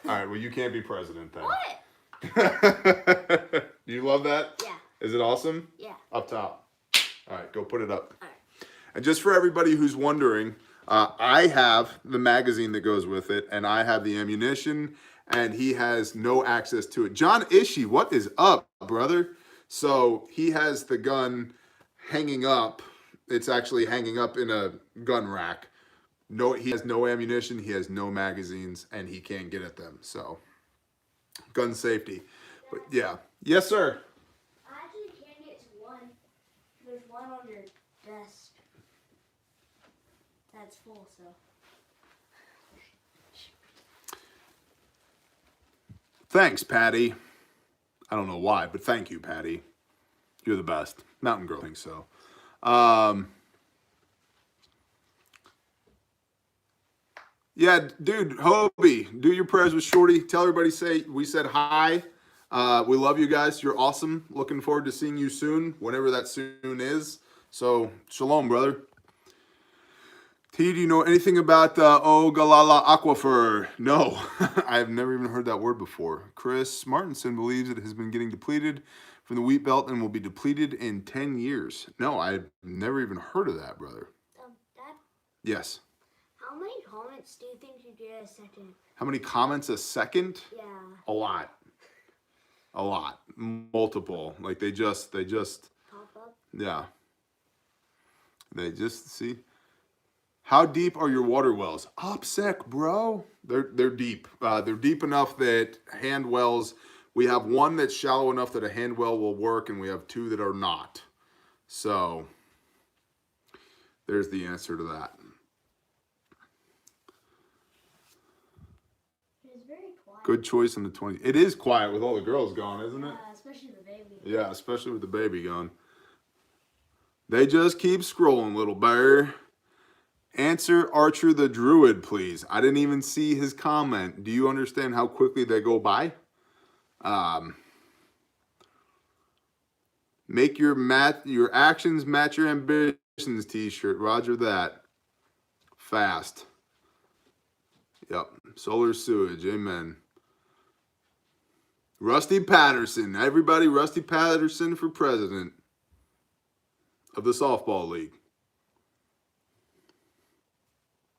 right, well, you can't be president then. What? Do you love that? Yeah. Is it awesome? Yeah. Up top. All right, go put it up. All right. And just for everybody who's wondering, I have the magazine that goes with it, and I have the ammunition, and he has no access to it. John Ishii, what is up, brother? So he has the gun hanging up. It's actually hanging up in a gun rack. No, he has no ammunition, he has no magazines, and he can't get at them. So, gun safety. But yeah. Yes, sir. I actually can't get to one. There's one on your desk. That's full, so. Thanks, Patty. I don't know why, but thank you, Patty. You're the best. Mountain girl thinks so. Yeah, dude, Hobie, do your prayers with Shorty. Tell everybody we said hi. We love you guys. You're awesome. Looking forward to seeing you soon, whenever that soon is. So, shalom, brother. T, do you know anything about the Ogallala Aquifer? No, I've never even heard that word before. Chris Martinson believes it has been getting depleted from the wheat belt and will be depleted in 10 years. No, I've never even heard of that, brother. Dad, Yes. how many comments do you think you get a second? How many comments a second? Yeah. A lot. A lot. Multiple. Like they just, Pop up? yeah. They just, see. How deep are your water wells? OPSEC, bro. They're deep. They're deep enough that hand wells. We have one that's shallow enough that a hand well will work, and we have two that are not. So there's the answer to that. It's very quiet. Good choice in the 20. It is quiet with all the girls gone, isn't it? Yeah, especially the baby. Yeah, especially with the baby gone. They just keep scrolling, little bear. Answer Archer the Druid, please. I didn't even see his comment. Do you understand how quickly they go by? Make your actions match your ambitions t-shirt. Roger that. Fast. Yep. Solar sewage. Amen. Rusty Patterson. Everybody, Rusty Patterson for president of the softball league.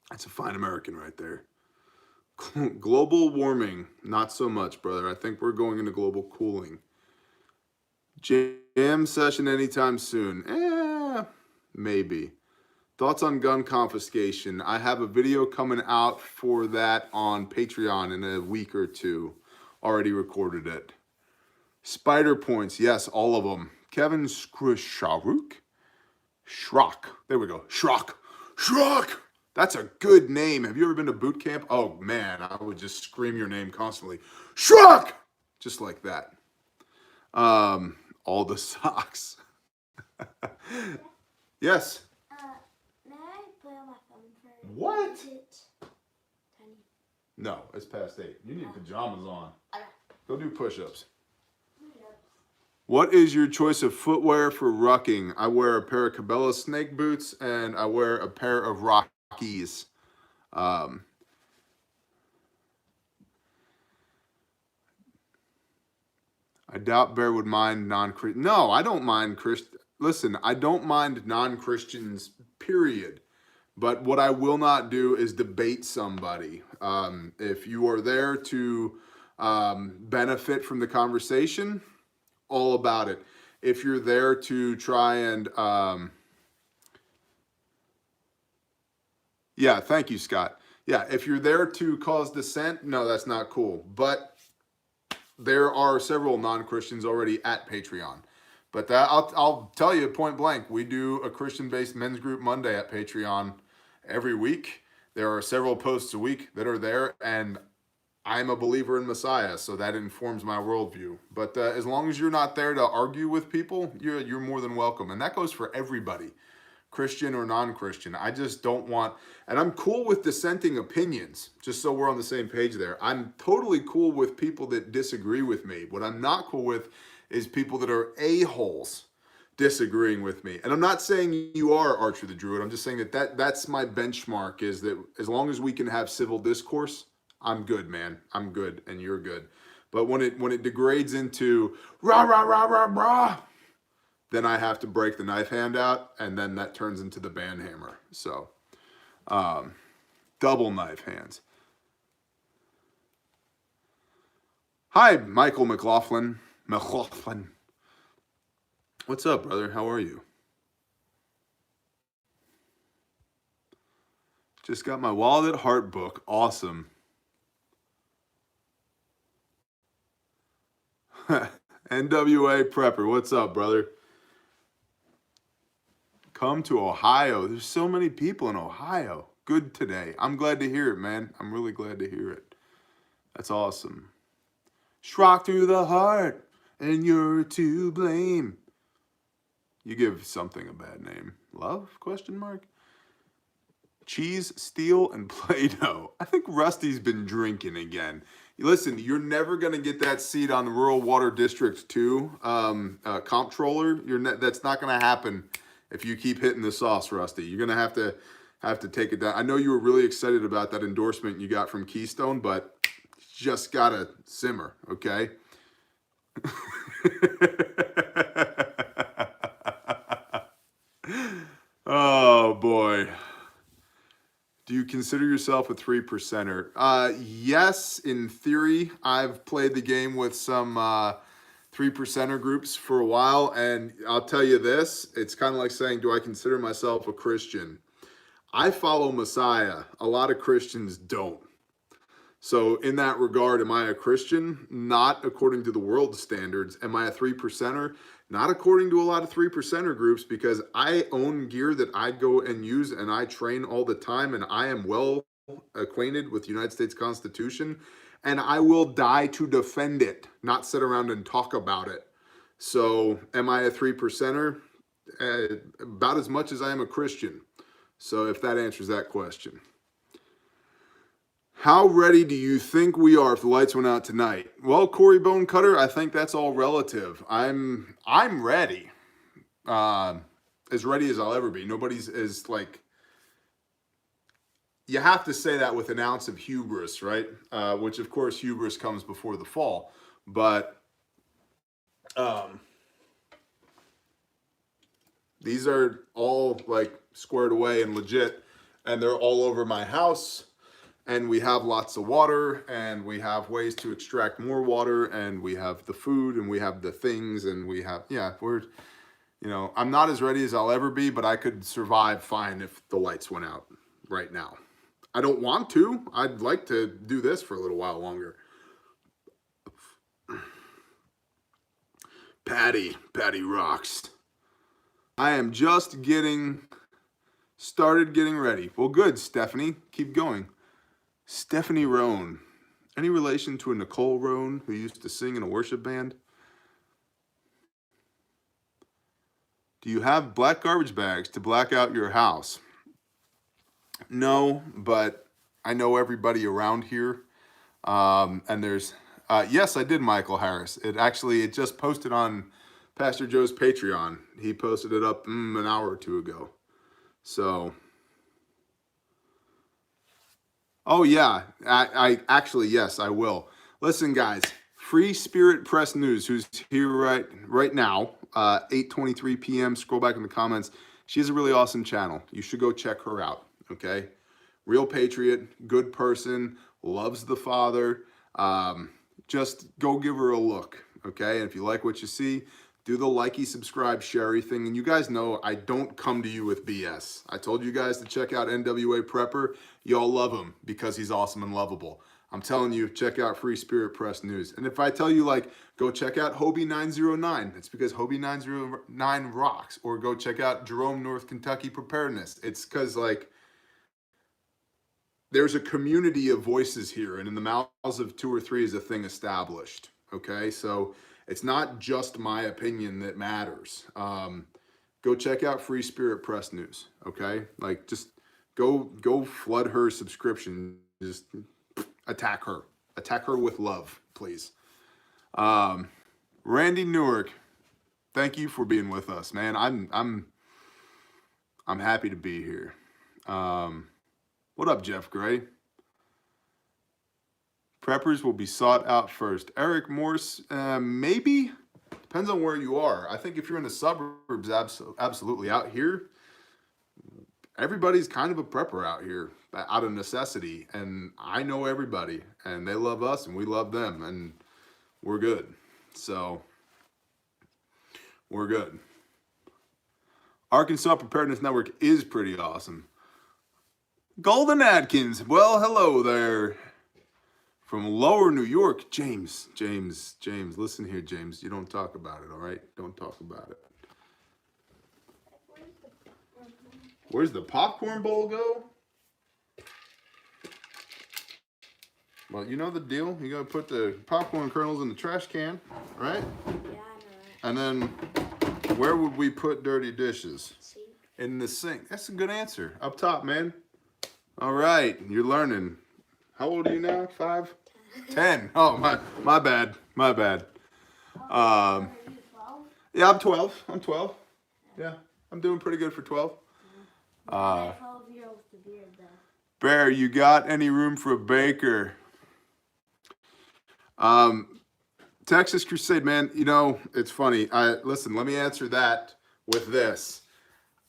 That's a fine American right there. Global warming, not so much, brother. I think we're going into global cooling. Jam session anytime soon. Maybe. Thoughts on gun confiscation. I have a video coming out for that on Patreon in a week or two. Already recorded it. Spider points. Yes, all of them. Kevin Shrock. There we go. Shrock. That's a good name. Have you ever been to boot camp? Oh, man, I would just scream your name constantly. Shrock! Just like that. All the socks. Yes. May I play on my phone for What? Tiny. No, it's past 8. You need pajamas on. Okay. Go do push-ups. What is your choice of footwear for rucking? I wear a pair of Cabela snake boots and I wear a pair of Rockies. I doubt Bear would mind non-Christian. No, I don't mind Christian. Listen, I don't mind non-Christians, period. But what I will not do is debate somebody. If you are there to benefit from the conversation, all about it. If you're there to try and yeah, thank you, Scott. Yeah, if you're there to cause dissent, no, that's not cool. But there are several non-Christians already at Patreon. But that I'll tell you point blank, we do a Christian-based men's group Monday at Patreon every week. There are several posts a week that are there, and I'm a believer in Messiah, so that informs my worldview. But as long as you're not there to argue with people, you're more than welcome. And that goes for everybody, Christian or non-Christian. I just don't want, and I'm cool with dissenting opinions, just so we're on the same page there. I'm totally cool with people that disagree with me. What I'm not cool with is people that are a-holes disagreeing with me. And I'm not saying you are Archer the Druid. I'm just saying that's my benchmark, is that as long as we can have civil discourse, I'm good, man. I'm good, and you're good. But when it degrades into rah, rah, rah, rah, rah, then I have to break the knife hand out, and then that turns into the band hammer. So, double knife hands. Hi, Michael McLaughlin. What's up, brother? How are you? Just got my Wallet Heart book. Awesome. NWA Prepper, what's up, brother? Come to Ohio. There's so many people in Ohio. Good today. I'm glad to hear it, man. I'm really glad to hear it. That's awesome. Shrock through the heart, and you're to blame. You give something a bad name. Love? Question mark. Cheese, steel, and Play-Doh. I think Rusty's been drinking again. Listen, you're never going to get that seat on the Rural Water District 2 comptroller. That's not going to happen if you keep hitting the sauce, Rusty. You're going to have to have to take it down. I know you were really excited about that endorsement you got from Keystone, but just gotta simmer, okay? Oh boy. Do you consider yourself a 3%er? Yes, in theory. I've played the game with some 3%er groups for a while, and I'll tell you this, it's kind of like saying, do I consider myself a Christian? I follow Messiah. A lot of Christians don't. So in that regard, am I a Christian? Not according to the world standards. Am I a 3%er? Not according to a lot of 3%er groups, because I own gear that I go and use and I train all the time, and I am well acquainted with the United States Constitution, and I will die to defend it, not sit around and talk about it. So am I a 3%er? About as much as I am a Christian. So if that answers that question. How ready do you think we are if the lights went out tonight? Well, Corey Bone Cutter, I think that's all relative. I'm ready. As ready as I'll ever be. Nobody's as like, you have to say that with an ounce of hubris, right? Which of course hubris comes before the fall. But these are all like squared away and legit, and they're all over my house. And we have lots of water, and we have ways to extract more water, and we have the food, and we have the things, and we have, I'm not as ready as I'll ever be, but I could survive fine if the lights went out right now. I don't want to. I'd like to do this for a little while longer. Patty rocks. I am just started getting ready. Well, good, Stephanie. Keep going. Stephanie Roan. Any relation to a Nicole Roan who used to sing in a worship band? Do you have black garbage bags to black out your house? No, but I know everybody around here. And there's, yes, I did, Michael Harris. It just posted on Pastor Joe's Patreon. He posted it up an hour or two ago. So... Oh yeah, I actually, yes, I will. Listen, guys, Free Spirit Press News, who's here right now, 8:23 p.m. Scroll back in the comments. She has a really awesome channel. You should go check her out, okay? Real patriot, good person, loves the Father. Just go give her a look, okay? And if you like what you see, do the likey, subscribe, share thing. And you guys know I don't come to you with BS. I told you guys to check out NWA Prepper. Y'all love him because he's awesome and lovable. I'm telling you, check out Free Spirit Press News. And if I tell you, like, go check out Hobie 909, it's because Hobie 909 rocks. Or go check out Jerome, North Kentucky Preparedness. It's because, like, there's a community of voices here, and in the mouths of 2 or 3 is a thing established. Okay, so it's not just my opinion that matters. Go check out Free Spirit Press News. Okay, like just go flood her subscription. Just attack her with love, please. Randy Newark, thank you for being with us, man. I'm happy to be here. What up, Jeff Gray? Preppers will be sought out first. Eric Morse, maybe. Depends on where you are. I think if you're in the suburbs, absolutely. Out here, everybody's kind of a prepper out here, out of necessity. And I know everybody, and they love us, and we love them, and we're good. So, we're good. Arkansas Preparedness Network is pretty awesome. Golden Adkins, well, hello there. From Lower New York, James, listen here, James. You don't talk about it, all right? Don't talk about it. Where's the popcorn bowl go? Well, you know the deal. You gotta put the popcorn kernels in the trash can, right? Yeah, I know that. And then, where would we put dirty dishes? Sink. In the sink. That's a good answer. Up top, man. All right, you're learning. How old are you now? 5? 10. Oh, my bad. Are you 12? Yeah, I'm 12. Yeah, I'm doing pretty good for 12. That 12-year-old with the beard, though. Bear, you got any room for a baker? Texas Crusade, man, you know, it's funny. Listen, let me answer that with this.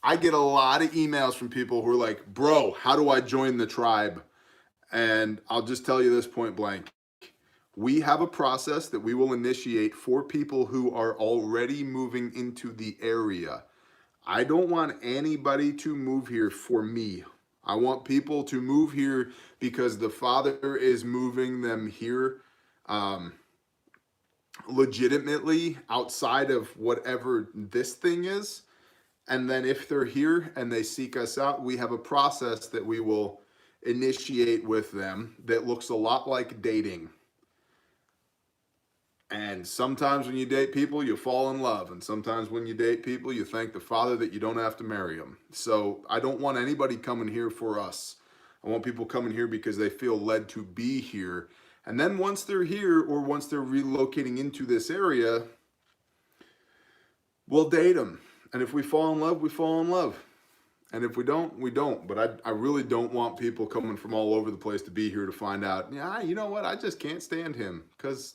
I get a lot of emails from people who are like, bro, how do I join the tribe? And I'll just tell you this point blank. We have a process that we will initiate for people who are already moving into the area. I don't want anybody to move here for me. I want people to move here because the Father is moving them here legitimately outside of whatever this thing is. And then if they're here and they seek us out, we have a process that we will initiate with them that looks a lot like dating. And sometimes when you date people, you fall in love. And sometimes when you date people, you thank the Father that you don't have to marry them. So I don't want anybody coming here for us. I want people coming here because they feel led to be here. And then once they're here or once they're relocating into this area, we'll date them. And if we fall in love, we fall in love. And if we don't, we don't. But I really don't want people coming from all over the place to be here to find out, yeah, you know what? I just can't stand him. Because,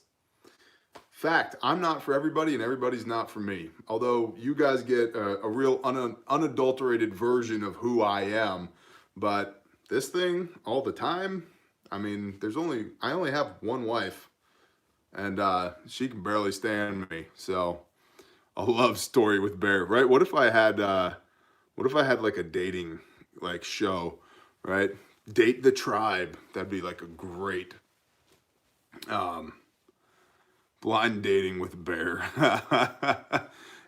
fact, I'm not for everybody and everybody's not for me. Although you guys get a real unadulterated version of who I am. But this thing, all the time, I mean, I only have one wife. And she can barely stand me. So, a love story with Bear, right? What if I had like a dating like show, right? Date the Tribe. That'd be like a great blind dating with Bear.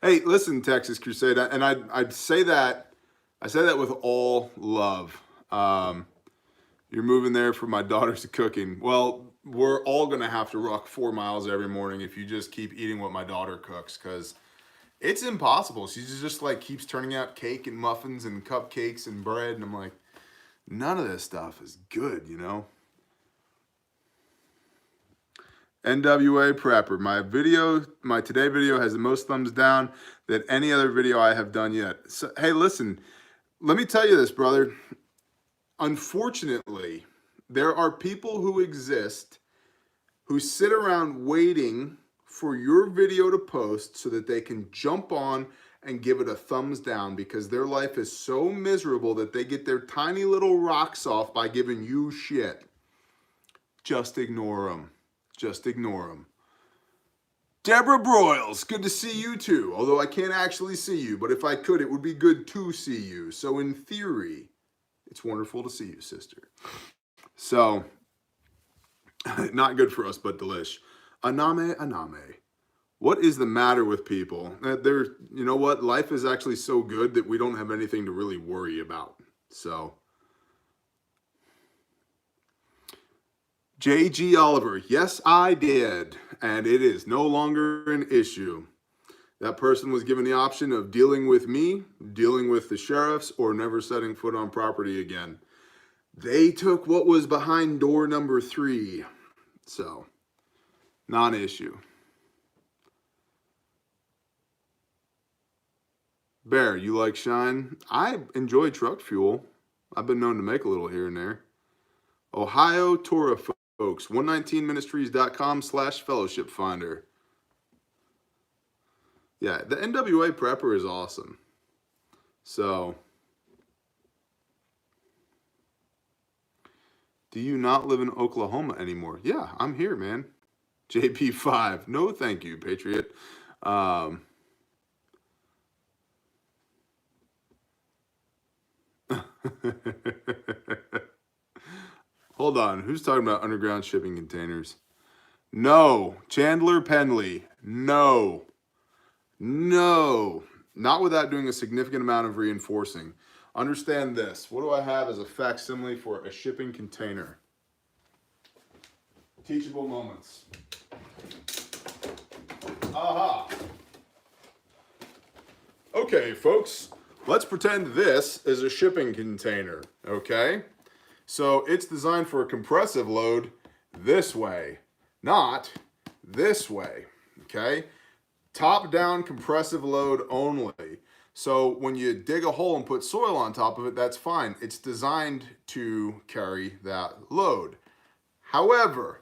Hey, listen, Texas Crusade, and I'd say that I say that with all love. You're moving there for my daughter's cooking. Well, we're all gonna have to walk 4 miles every morning if you just keep eating what my daughter cooks, because it's impossible. She just like keeps turning out cake and muffins and cupcakes and bread, and I'm like, none of this stuff is good, you know? NWA Prepper, my today video has the most thumbs down than any other video I have done yet. So, hey, listen, let me tell you this, brother. Unfortunately, there are people who exist who sit around waiting for your video to post so that they can jump on and give it a thumbs down because their life is so miserable that they get their tiny little rocks off by giving you shit. Just ignore them. Just ignore them. Deborah Broyles, good to see you too. Although I can't actually see you, but if I could, it would be good to see you. So in theory, it's wonderful to see you, sister. So, not good for us, but delish. Aname. What is the matter with people? You know what? Life is actually so good that we don't have anything to really worry about. So, J.G. Oliver, yes, I did. And it is no longer an issue. That person was given the option of dealing with me, dealing with the sheriffs, or never setting foot on property again. They took what was behind door number 3. So, non-issue. Bear, you like shine? I enjoy truck fuel. I've been known to make a little here and there. Ohio Torah folks, 119ministries.com/fellowship finder. Yeah, the NWA Prepper is awesome. So, do you not live in Oklahoma anymore? Yeah, I'm here, man. JP5. No, thank you, Patriot. Hold on. Who's talking about underground shipping containers? No. Chandler Penley. No. No. Not without doing a significant amount of reinforcing. Understand this. What do I have as a facsimile for a shipping container? Teachable moments. Aha. Okay, folks. Let's pretend this is a shipping container, okay? So it's designed for a compressive load this way, not this way, okay? Top-down compressive load only. So when you dig a hole and put soil on top of it, that's fine. It's designed to carry that load. However,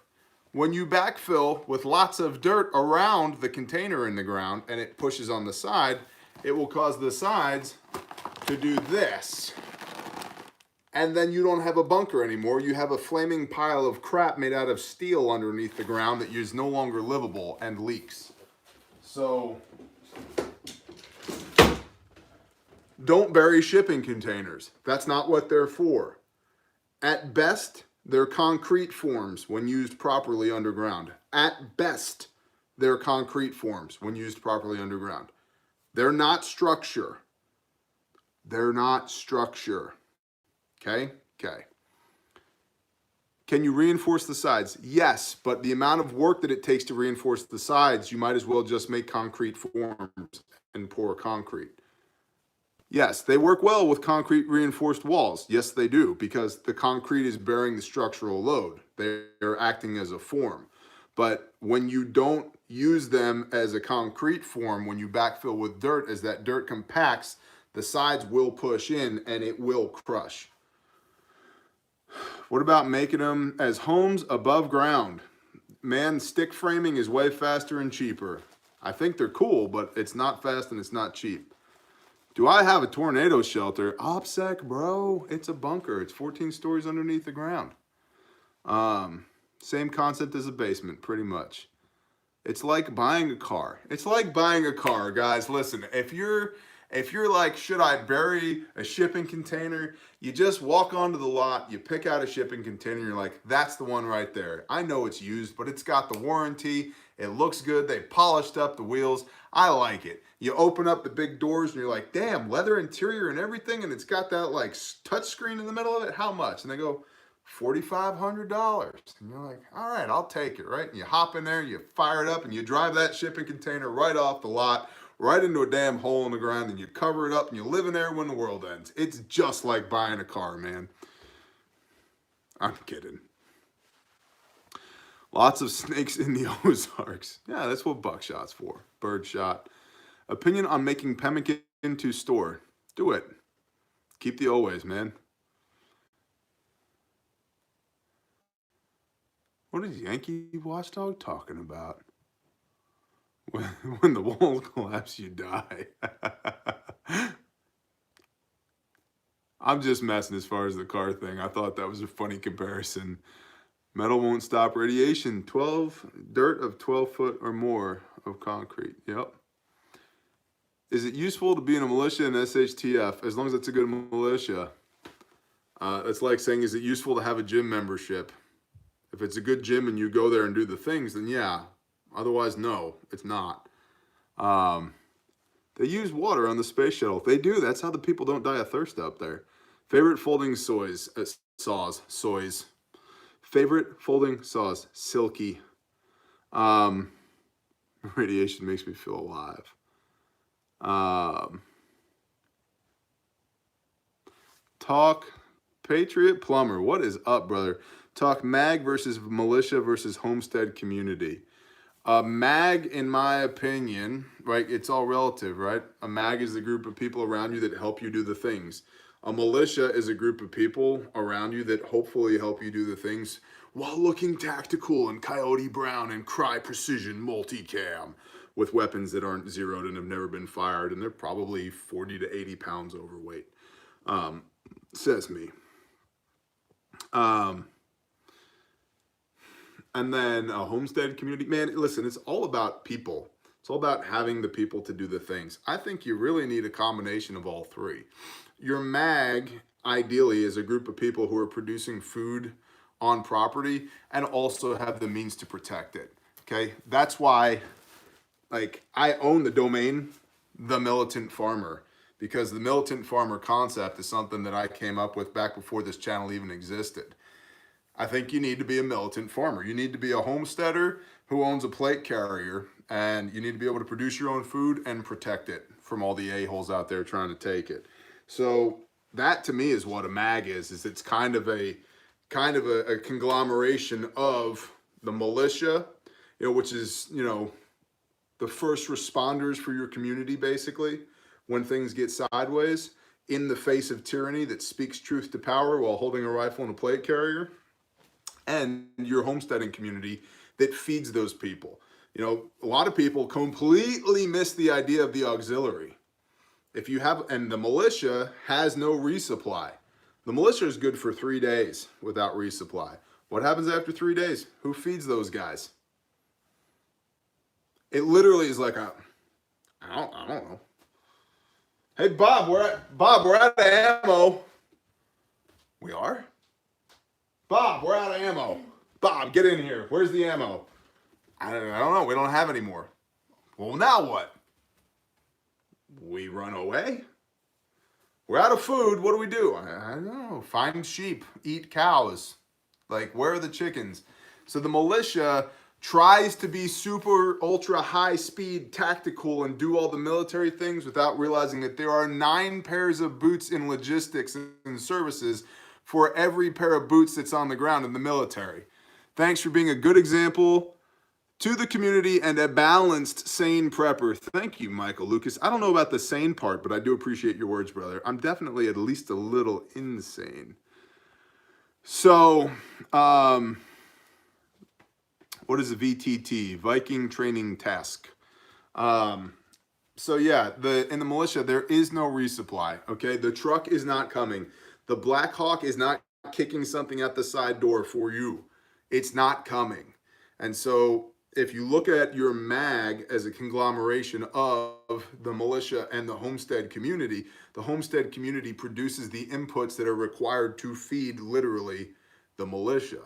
when you backfill with lots of dirt around the container in the ground and it pushes on the side, it will cause the sides to do this. And then you don't have a bunker anymore. You have a flaming pile of crap made out of steel underneath the ground that is no longer livable and leaks. So don't bury shipping containers. That's not what they're for. At best, they're concrete forms when used properly underground. At best, they're concrete forms when used properly underground. They're not structure. They're not structure. Okay? Okay. Can you reinforce the sides? Yes, but the amount of work that it takes to reinforce the sides, you might as well just make concrete forms and pour concrete. Yes, they work well with concrete reinforced walls. Yes, they do, because the concrete is bearing the structural load. They're acting as a form. But when you don't use them as a concrete form, when you backfill with dirt, as that dirt compacts, the sides will push in and it will crush. What about making them as homes above ground? Man, stick framing is way faster and cheaper. I think they're cool, but it's not fast and it's not cheap. Do I have a tornado shelter? OPSEC, bro. It's a bunker. It's 14 stories underneath the ground. Same concept as a basement, pretty much. It's like buying a car. It's like buying a car, guys. Listen, if you're like, should I bury a shipping container? You just walk onto the lot, you pick out a shipping container, you're like, that's the one right there. I know it's used, but it's got the warranty. It looks good. They polished up the wheels. I like it. You open up the big doors and you're like, damn, leather interior and everything, and it's got that like touch screen in the middle of it. How much? And they go, $4,500. And you're like, all right, I'll take it, right? And you hop in there, you fire it up, and you drive that shipping container right off the lot, right into a damn hole in the ground, and you cover it up, and you live in there when the world ends. It's just like buying a car, man. I'm kidding. Lots of snakes in the Ozarks. Yeah, that's what buckshot's for. Birdshot. Opinion on making pemmican to store. Do it. Keep the always, man. What is Yankee Watchdog talking about? When the walls collapse, you die. I'm just messing as far as the car thing. I thought that was a funny comparison. Metal won't stop radiation. Dirt of 12 foot or more of concrete. Yep. Is it useful to be in a militia and SHTF? As long as it's a good militia. It's like saying, is it useful to have a gym membership? If it's a good gym and you go there and do the things, then yeah. Otherwise, no, it's not. They use water on the space shuttle. They do. That's how the people don't die of thirst up there. Favorite folding saws. Favorite folding saws. Silky. Radiation makes me feel alive. Talk Patriot Plumber. What is up, brother? Talk mag versus militia versus homestead community. Mag, in my opinion, right, it's all relative, right? A mag is the group of people around you that help you do the things. A militia is a group of people around you that hopefully help you do the things while looking tactical and Coyote Brown and Cry Precision multicam with weapons that aren't zeroed and have never been fired, and they're probably 40 to 80 pounds overweight. Says me. And then a homestead community. Man, listen, it's all about people. It's all about having the people to do the things. I think you really need a combination of all three. Your mag, ideally, is a group of people who are producing food on property and also have the means to protect it. Okay? That's why, like, I own the domain, The Militant Farmer, because the Militant Farmer concept is something that I came up with back before this channel even existed. I think you need to be a militant farmer. You need to be a homesteader who owns a plate carrier, and you need to be able to produce your own food and protect it from all the a-holes out there trying to take it. So that to me is what a mag is it's kind of a conglomeration of the militia, which is, the first responders for your community, basically, when things get sideways, in the face of tyranny that speaks truth to power while holding a rifle and a plate carrier, and your homesteading community that feeds those people. You know, a lot of people completely miss the idea of the auxiliary. If you have, and the militia has no resupply. The militia is good for 3 days without resupply. What happens after 3 days? Who feeds those guys? It literally is like I don't know. Hey Bob, we're out of ammo. We are? Bob, we're out of ammo. Bob, get in here. Where's the ammo? I don't know. We don't have any more. Well, now what? We run away? We're out of food. What do we do? I don't know. Find sheep, eat cows. Like, where are the chickens? So the militia tries to be super ultra high speed tactical and do all the military things without realizing that there are 9 pairs of boots in logistics and services for every pair of boots that's on the ground in the military. Thanks for being a good example to the community and a balanced, sane prepper. Thank you, Michael Lucas. I don't know about the sane part, but I do appreciate your words, brother. I'm definitely at least a little insane. So, what is a VTT? Viking Training Task. So yeah, in the militia, there is no resupply, okay? The truck is not coming. The Black Hawk is not kicking something at the side door for you. It's not coming. And so if you look at your MAG as a conglomeration of the militia and the homestead community, the homestead community produces the inputs that are required to feed literally the militia,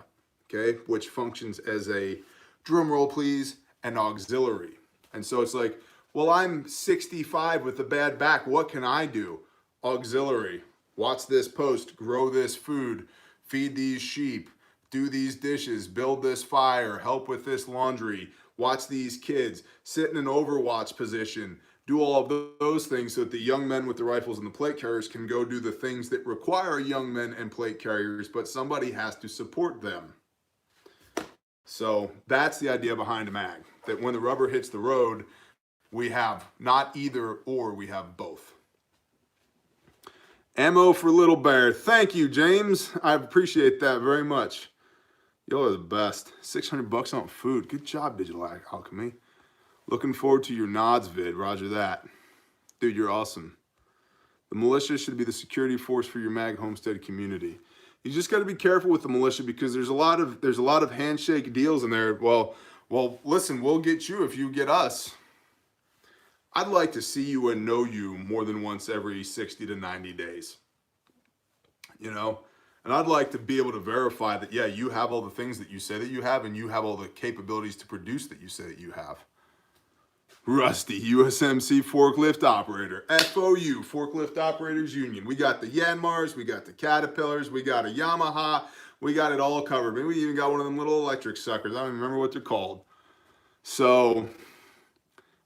okay? Which functions as a, drum roll please, an auxiliary. And so it's like, well, I'm 65 with a bad back. What can I do? Auxiliary. Watch this post, grow this food, feed these sheep, do these dishes, build this fire, help with this laundry, watch these kids, sit in an overwatch position, do all of those things so that the young men with the rifles and the plate carriers can go do the things that require young men and plate carriers, but somebody has to support them. So that's the idea behind a MAG, that when the rubber hits the road, we have not either or, we have both. Ammo for Little Bear. Thank you, James. I appreciate that very much. Y'all are the best. 600 bucks on food. Good job, Digital Alchemy. Looking forward to your nods vid. Roger that. Dude, you're awesome. The militia should be the security force for your MAG homestead community. You just got to be careful with the militia because there's a lot of handshake deals in there. Well, listen, we'll get you if you get us. I'd like to see you and know you more than once every 60 to 90 days. You know? And I'd like to be able to verify that, yeah, you have all the things that you say that you have and you have all the capabilities to produce that you say that you have. Rusty, USMC forklift operator. FOU, Forklift Operators Union. We got the Yanmars, we got the Caterpillars, we got a Yamaha, we got it all covered. Maybe we even got one of them little electric suckers. I don't even remember what they're called. So,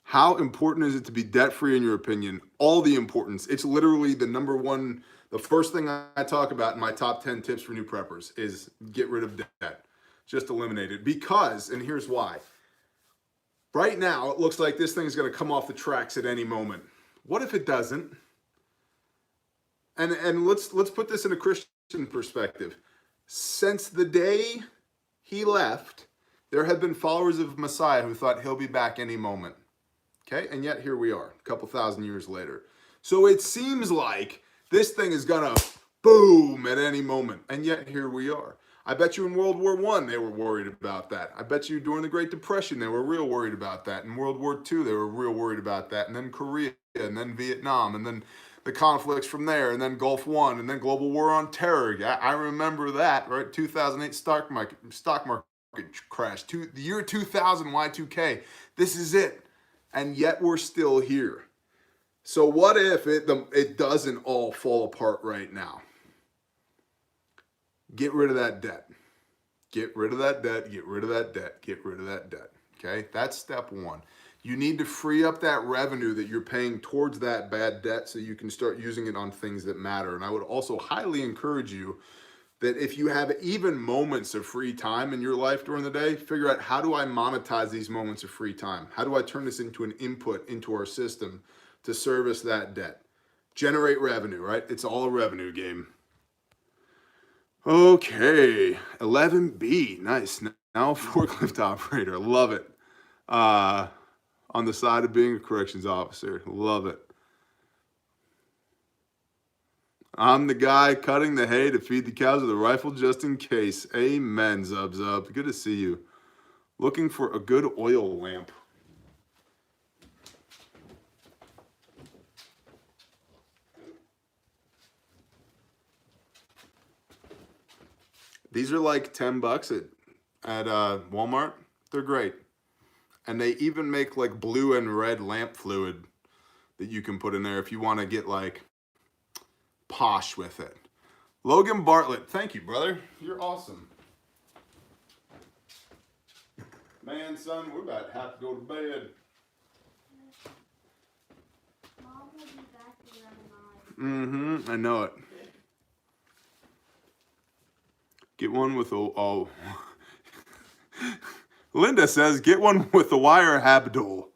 how important is it to be debt-free in your opinion? All the importance. It's literally the number one, the first thing I talk about in my top 10 tips for new preppers is get rid of debt. Just eliminate it. Because, and here's why. Right now, it looks like this thing's going to come off the tracks at any moment. What if it doesn't? And let's put this in a Christian perspective. Since the day he left, there have been followers of Messiah who thought he'll be back any moment. Okay, and yet here we are, a couple thousand years later. So it seems like this thing is gonna boom at any moment, and yet here we are. I bet you in World War I they were worried about that. I bet you during the Great Depression they were real worried about that. In World War II they were real worried about that, and then Korea, and then Vietnam, and then the conflicts from there, and then Gulf War, and then global war on terror. I remember that, right? 2008 stock market crash. The year 2000 Y2K. This is it. And yet we're still here. So what if it doesn't all fall apart right now? Get rid of that debt. Get rid of that debt, get rid of that debt, get rid of that debt. Okay, that's step one. You need to free up that revenue that you're paying towards that bad debt so you can start using it on things that matter. And I would also highly encourage you that if you have even moments of free time in your life during the day, figure out, how do I monetize these moments of free time? How do I turn this into an input into our system to service that debt. Generate revenue, right? It's all a revenue game. Okay, 11B, nice. Now forklift operator, love it. On the side of being a corrections officer, love it. I'm the guy cutting the hay to feed the cows with a rifle just in case. Amen, Zub Zub. Good to see you. Looking for a good oil lamp. These are like $10 at Walmart. They're great. And they even make like blue and red lamp fluid that you can put in there if you want to get like posh with it. Logan Bartlett, thank you, brother. You're awesome. Man, son, we're about to have to go to bed. Mom will be back around 9. I know it. Get one with a Linda says get one with the wire habdol,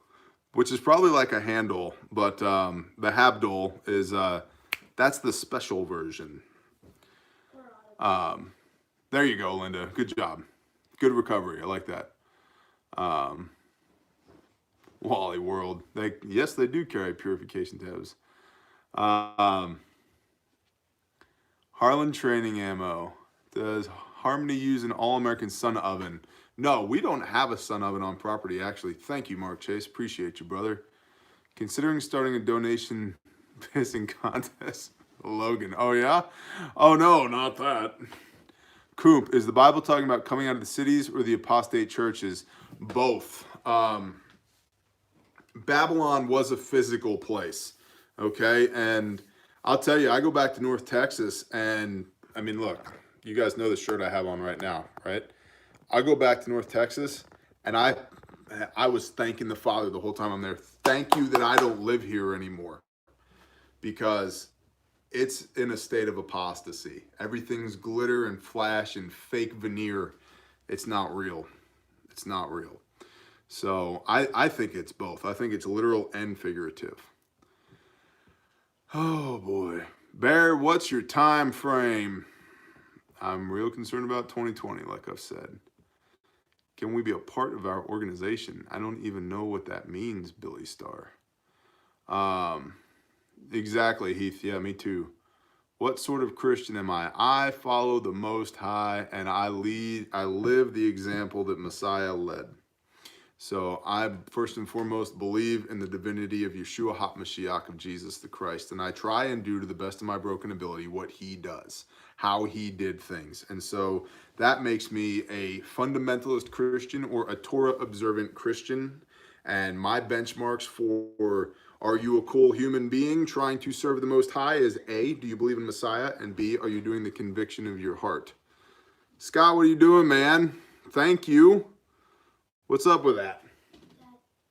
which is probably like a handle, but the habdol is that's the special version. There you go, Linda. Good job. Good recovery. I like that. Wally World. Yes, they do carry purification tabs. Harlan training ammo. Does Harmony use an all-American sun oven? No, we don't have a sun oven on property, actually. Thank you, Mark Chase. Appreciate you, brother. Considering starting a donation pissing contest. Logan. Oh, yeah? Oh, no, not that. Coop, is the Bible talking about coming out of the cities or the apostate churches? Both. Babylon was a physical place, okay? And I'll tell you, I go back to North Texas, and, I mean, look, you guys know the shirt I have on right now, right? I go back to North Texas, and I was thanking the Father the whole time I'm there. Thank you that I don't live here anymore, because it's in a state of apostasy. Everything's glitter and flash and fake veneer. It's not real. It's not real. So I think it's both. I think it's literal and figurative. Oh boy. Bear, what's your time frame? I'm real concerned about 2020, like I've said. Can we be a part of our organization? I don't even know what that means, Billy Starr. Exactly, Heath. Yeah, me too. What sort of Christian am I? I follow the Most High, and I live the example that Messiah led. So I first and foremost believe in the divinity of Yeshua HaMashiach, of Jesus the Christ, and I try and do to the best of my broken ability what he does, how he did things. And so that makes me a fundamentalist Christian or a Torah observant Christian. And my benchmarks for are you a cool human being trying to serve the Most High is A, do you believe in Messiah? And B, are you doing the conviction of your heart? Scott, what are you doing, man? Thank you. What's up with that? Dad,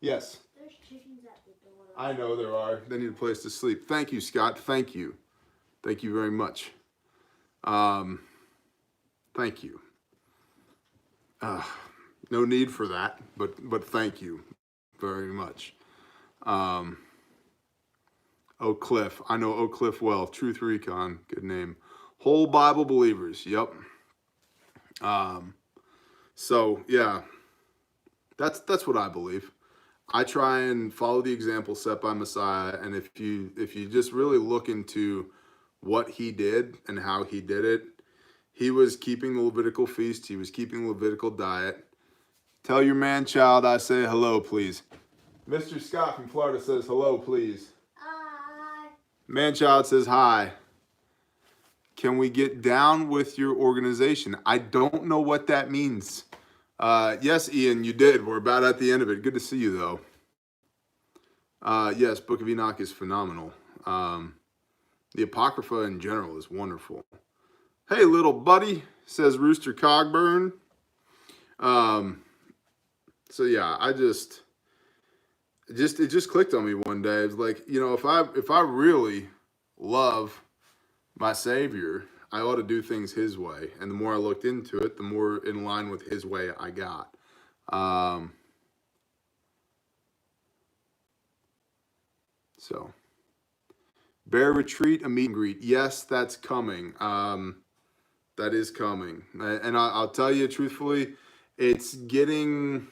Yes. there's chickens at the door. I know there are. They need a place to sleep. Thank you, Scott. Thank you. Thank you very much. Thank you. No need for that, but thank you very much. Oak Cliff. I know Oak Cliff well. Truth Recon. Good name. Whole Bible Believers. Yep. So yeah, that's what I believe. I try and follow the example set by Messiah, and if you just really look into what he did and how he did it, he was keeping the Levitical feast, he was keeping the Levitical diet. Tell your man-child I say hello, please. Mr. Scott from Florida says hello, please. Hi. Man-child says hi. Can we get down with your organization? I don't know what that means. Yes, Ian, you did. We're about at the end of it. Good to see you, though. Yes, Book of Enoch is phenomenal. The Apocrypha in general is wonderful. Hey, little buddy, says Rooster Cogburn. So yeah, it just clicked on me one day. It's like, you know, if I really love my Savior, I ought to do things his way. And the more I looked into it, the more in line with his way I got. So, Bear Retreat, a meet and greet. Yes, that's coming. That is coming. And I'll tell you truthfully, it's getting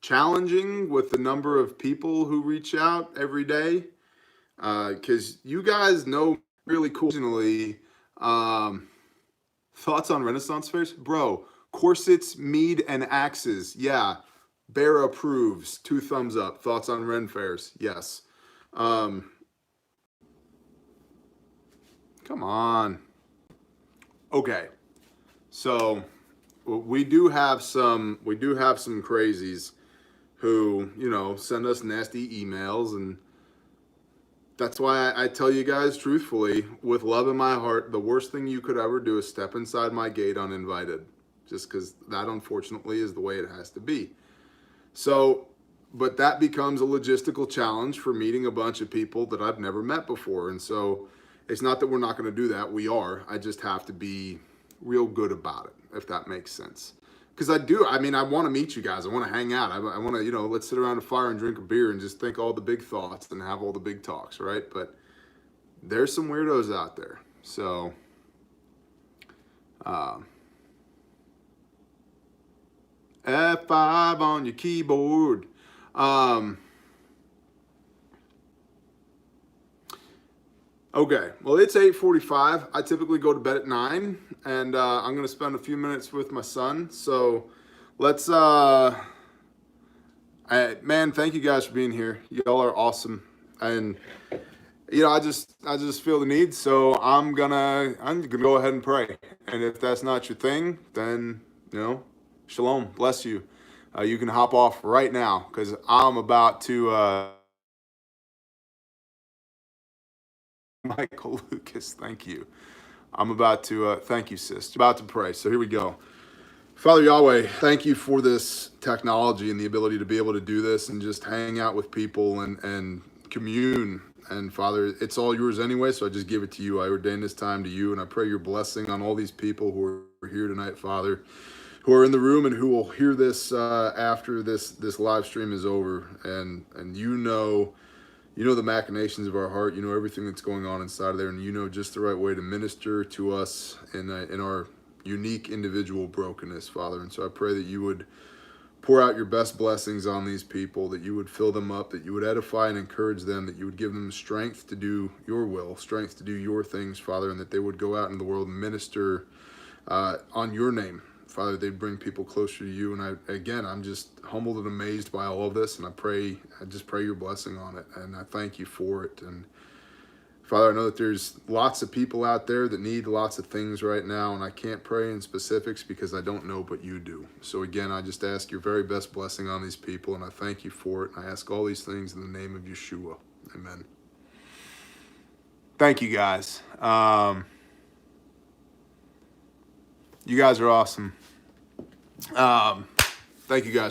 challenging with the number of people who reach out every day. Because you guys know really cool. Thoughts on Renaissance fairs? Bro, corsets, mead, and axes. Yeah. Bear approves. 2 thumbs up. Thoughts on Ren fairs? Yes. Come on. Okay. So we do have some crazies who, send us nasty emails, and that's why I tell you guys truthfully, with love in my heart, the worst thing you could ever do is step inside my gate uninvited, just because that unfortunately is the way it has to be. So, but that becomes a logistical challenge for meeting a bunch of people that I've never met before. And so it's not that we're not going to do that. We are. I just have to be real good about it, if that makes sense. Because I want to meet you guys. I want to hang out. I want to, let's sit around a fire and drink a beer and just think all the big thoughts and have all the big talks, right? But there's some weirdos out there. So, F5 on your keyboard. Okay, well, it's 8:45. I typically go to bed at 9, and I'm going to spend a few minutes with my son. So let's, man, thank you guys for being here. Y'all are awesome. And, I just feel the need. So I'm gonna go ahead and pray. And if that's not your thing, then, shalom, bless you. You can hop off right now, because I'm about to, Michael Lucas, thank you. I'm about to, thank you, sis. About to pray. So here we go. Father Yahweh, thank you for this technology and the ability to be able to do this and just hang out with people and commune. And Father, it's all yours anyway, so I just give it to you. I ordain this time to you, and I pray your blessing on all these people who are here tonight, Father, who are in the room and who will hear this after this live stream is over. And you know the machinations of our heart. You know everything that's going on inside of there, and you know just the right way to minister to us in our unique individual brokenness, Father. And so I pray that you would pour out your best blessings on these people, that you would fill them up, that you would edify and encourage them, that you would give them strength to do your will, strength to do your things, Father, and that they would go out into the world and minister on your name. Father, they'd bring people closer to you. And I'm just humbled and amazed by all of this. And I just pray your blessing on it. And I thank you for it. And Father, I know that there's lots of people out there that need lots of things right now. And I can't pray in specifics because I don't know, but you do. So again, I just ask your very best blessing on these people. And I thank you for it. And I ask all these things in the name of Yeshua. Amen. Thank you, guys. You guys are awesome. Thank you guys.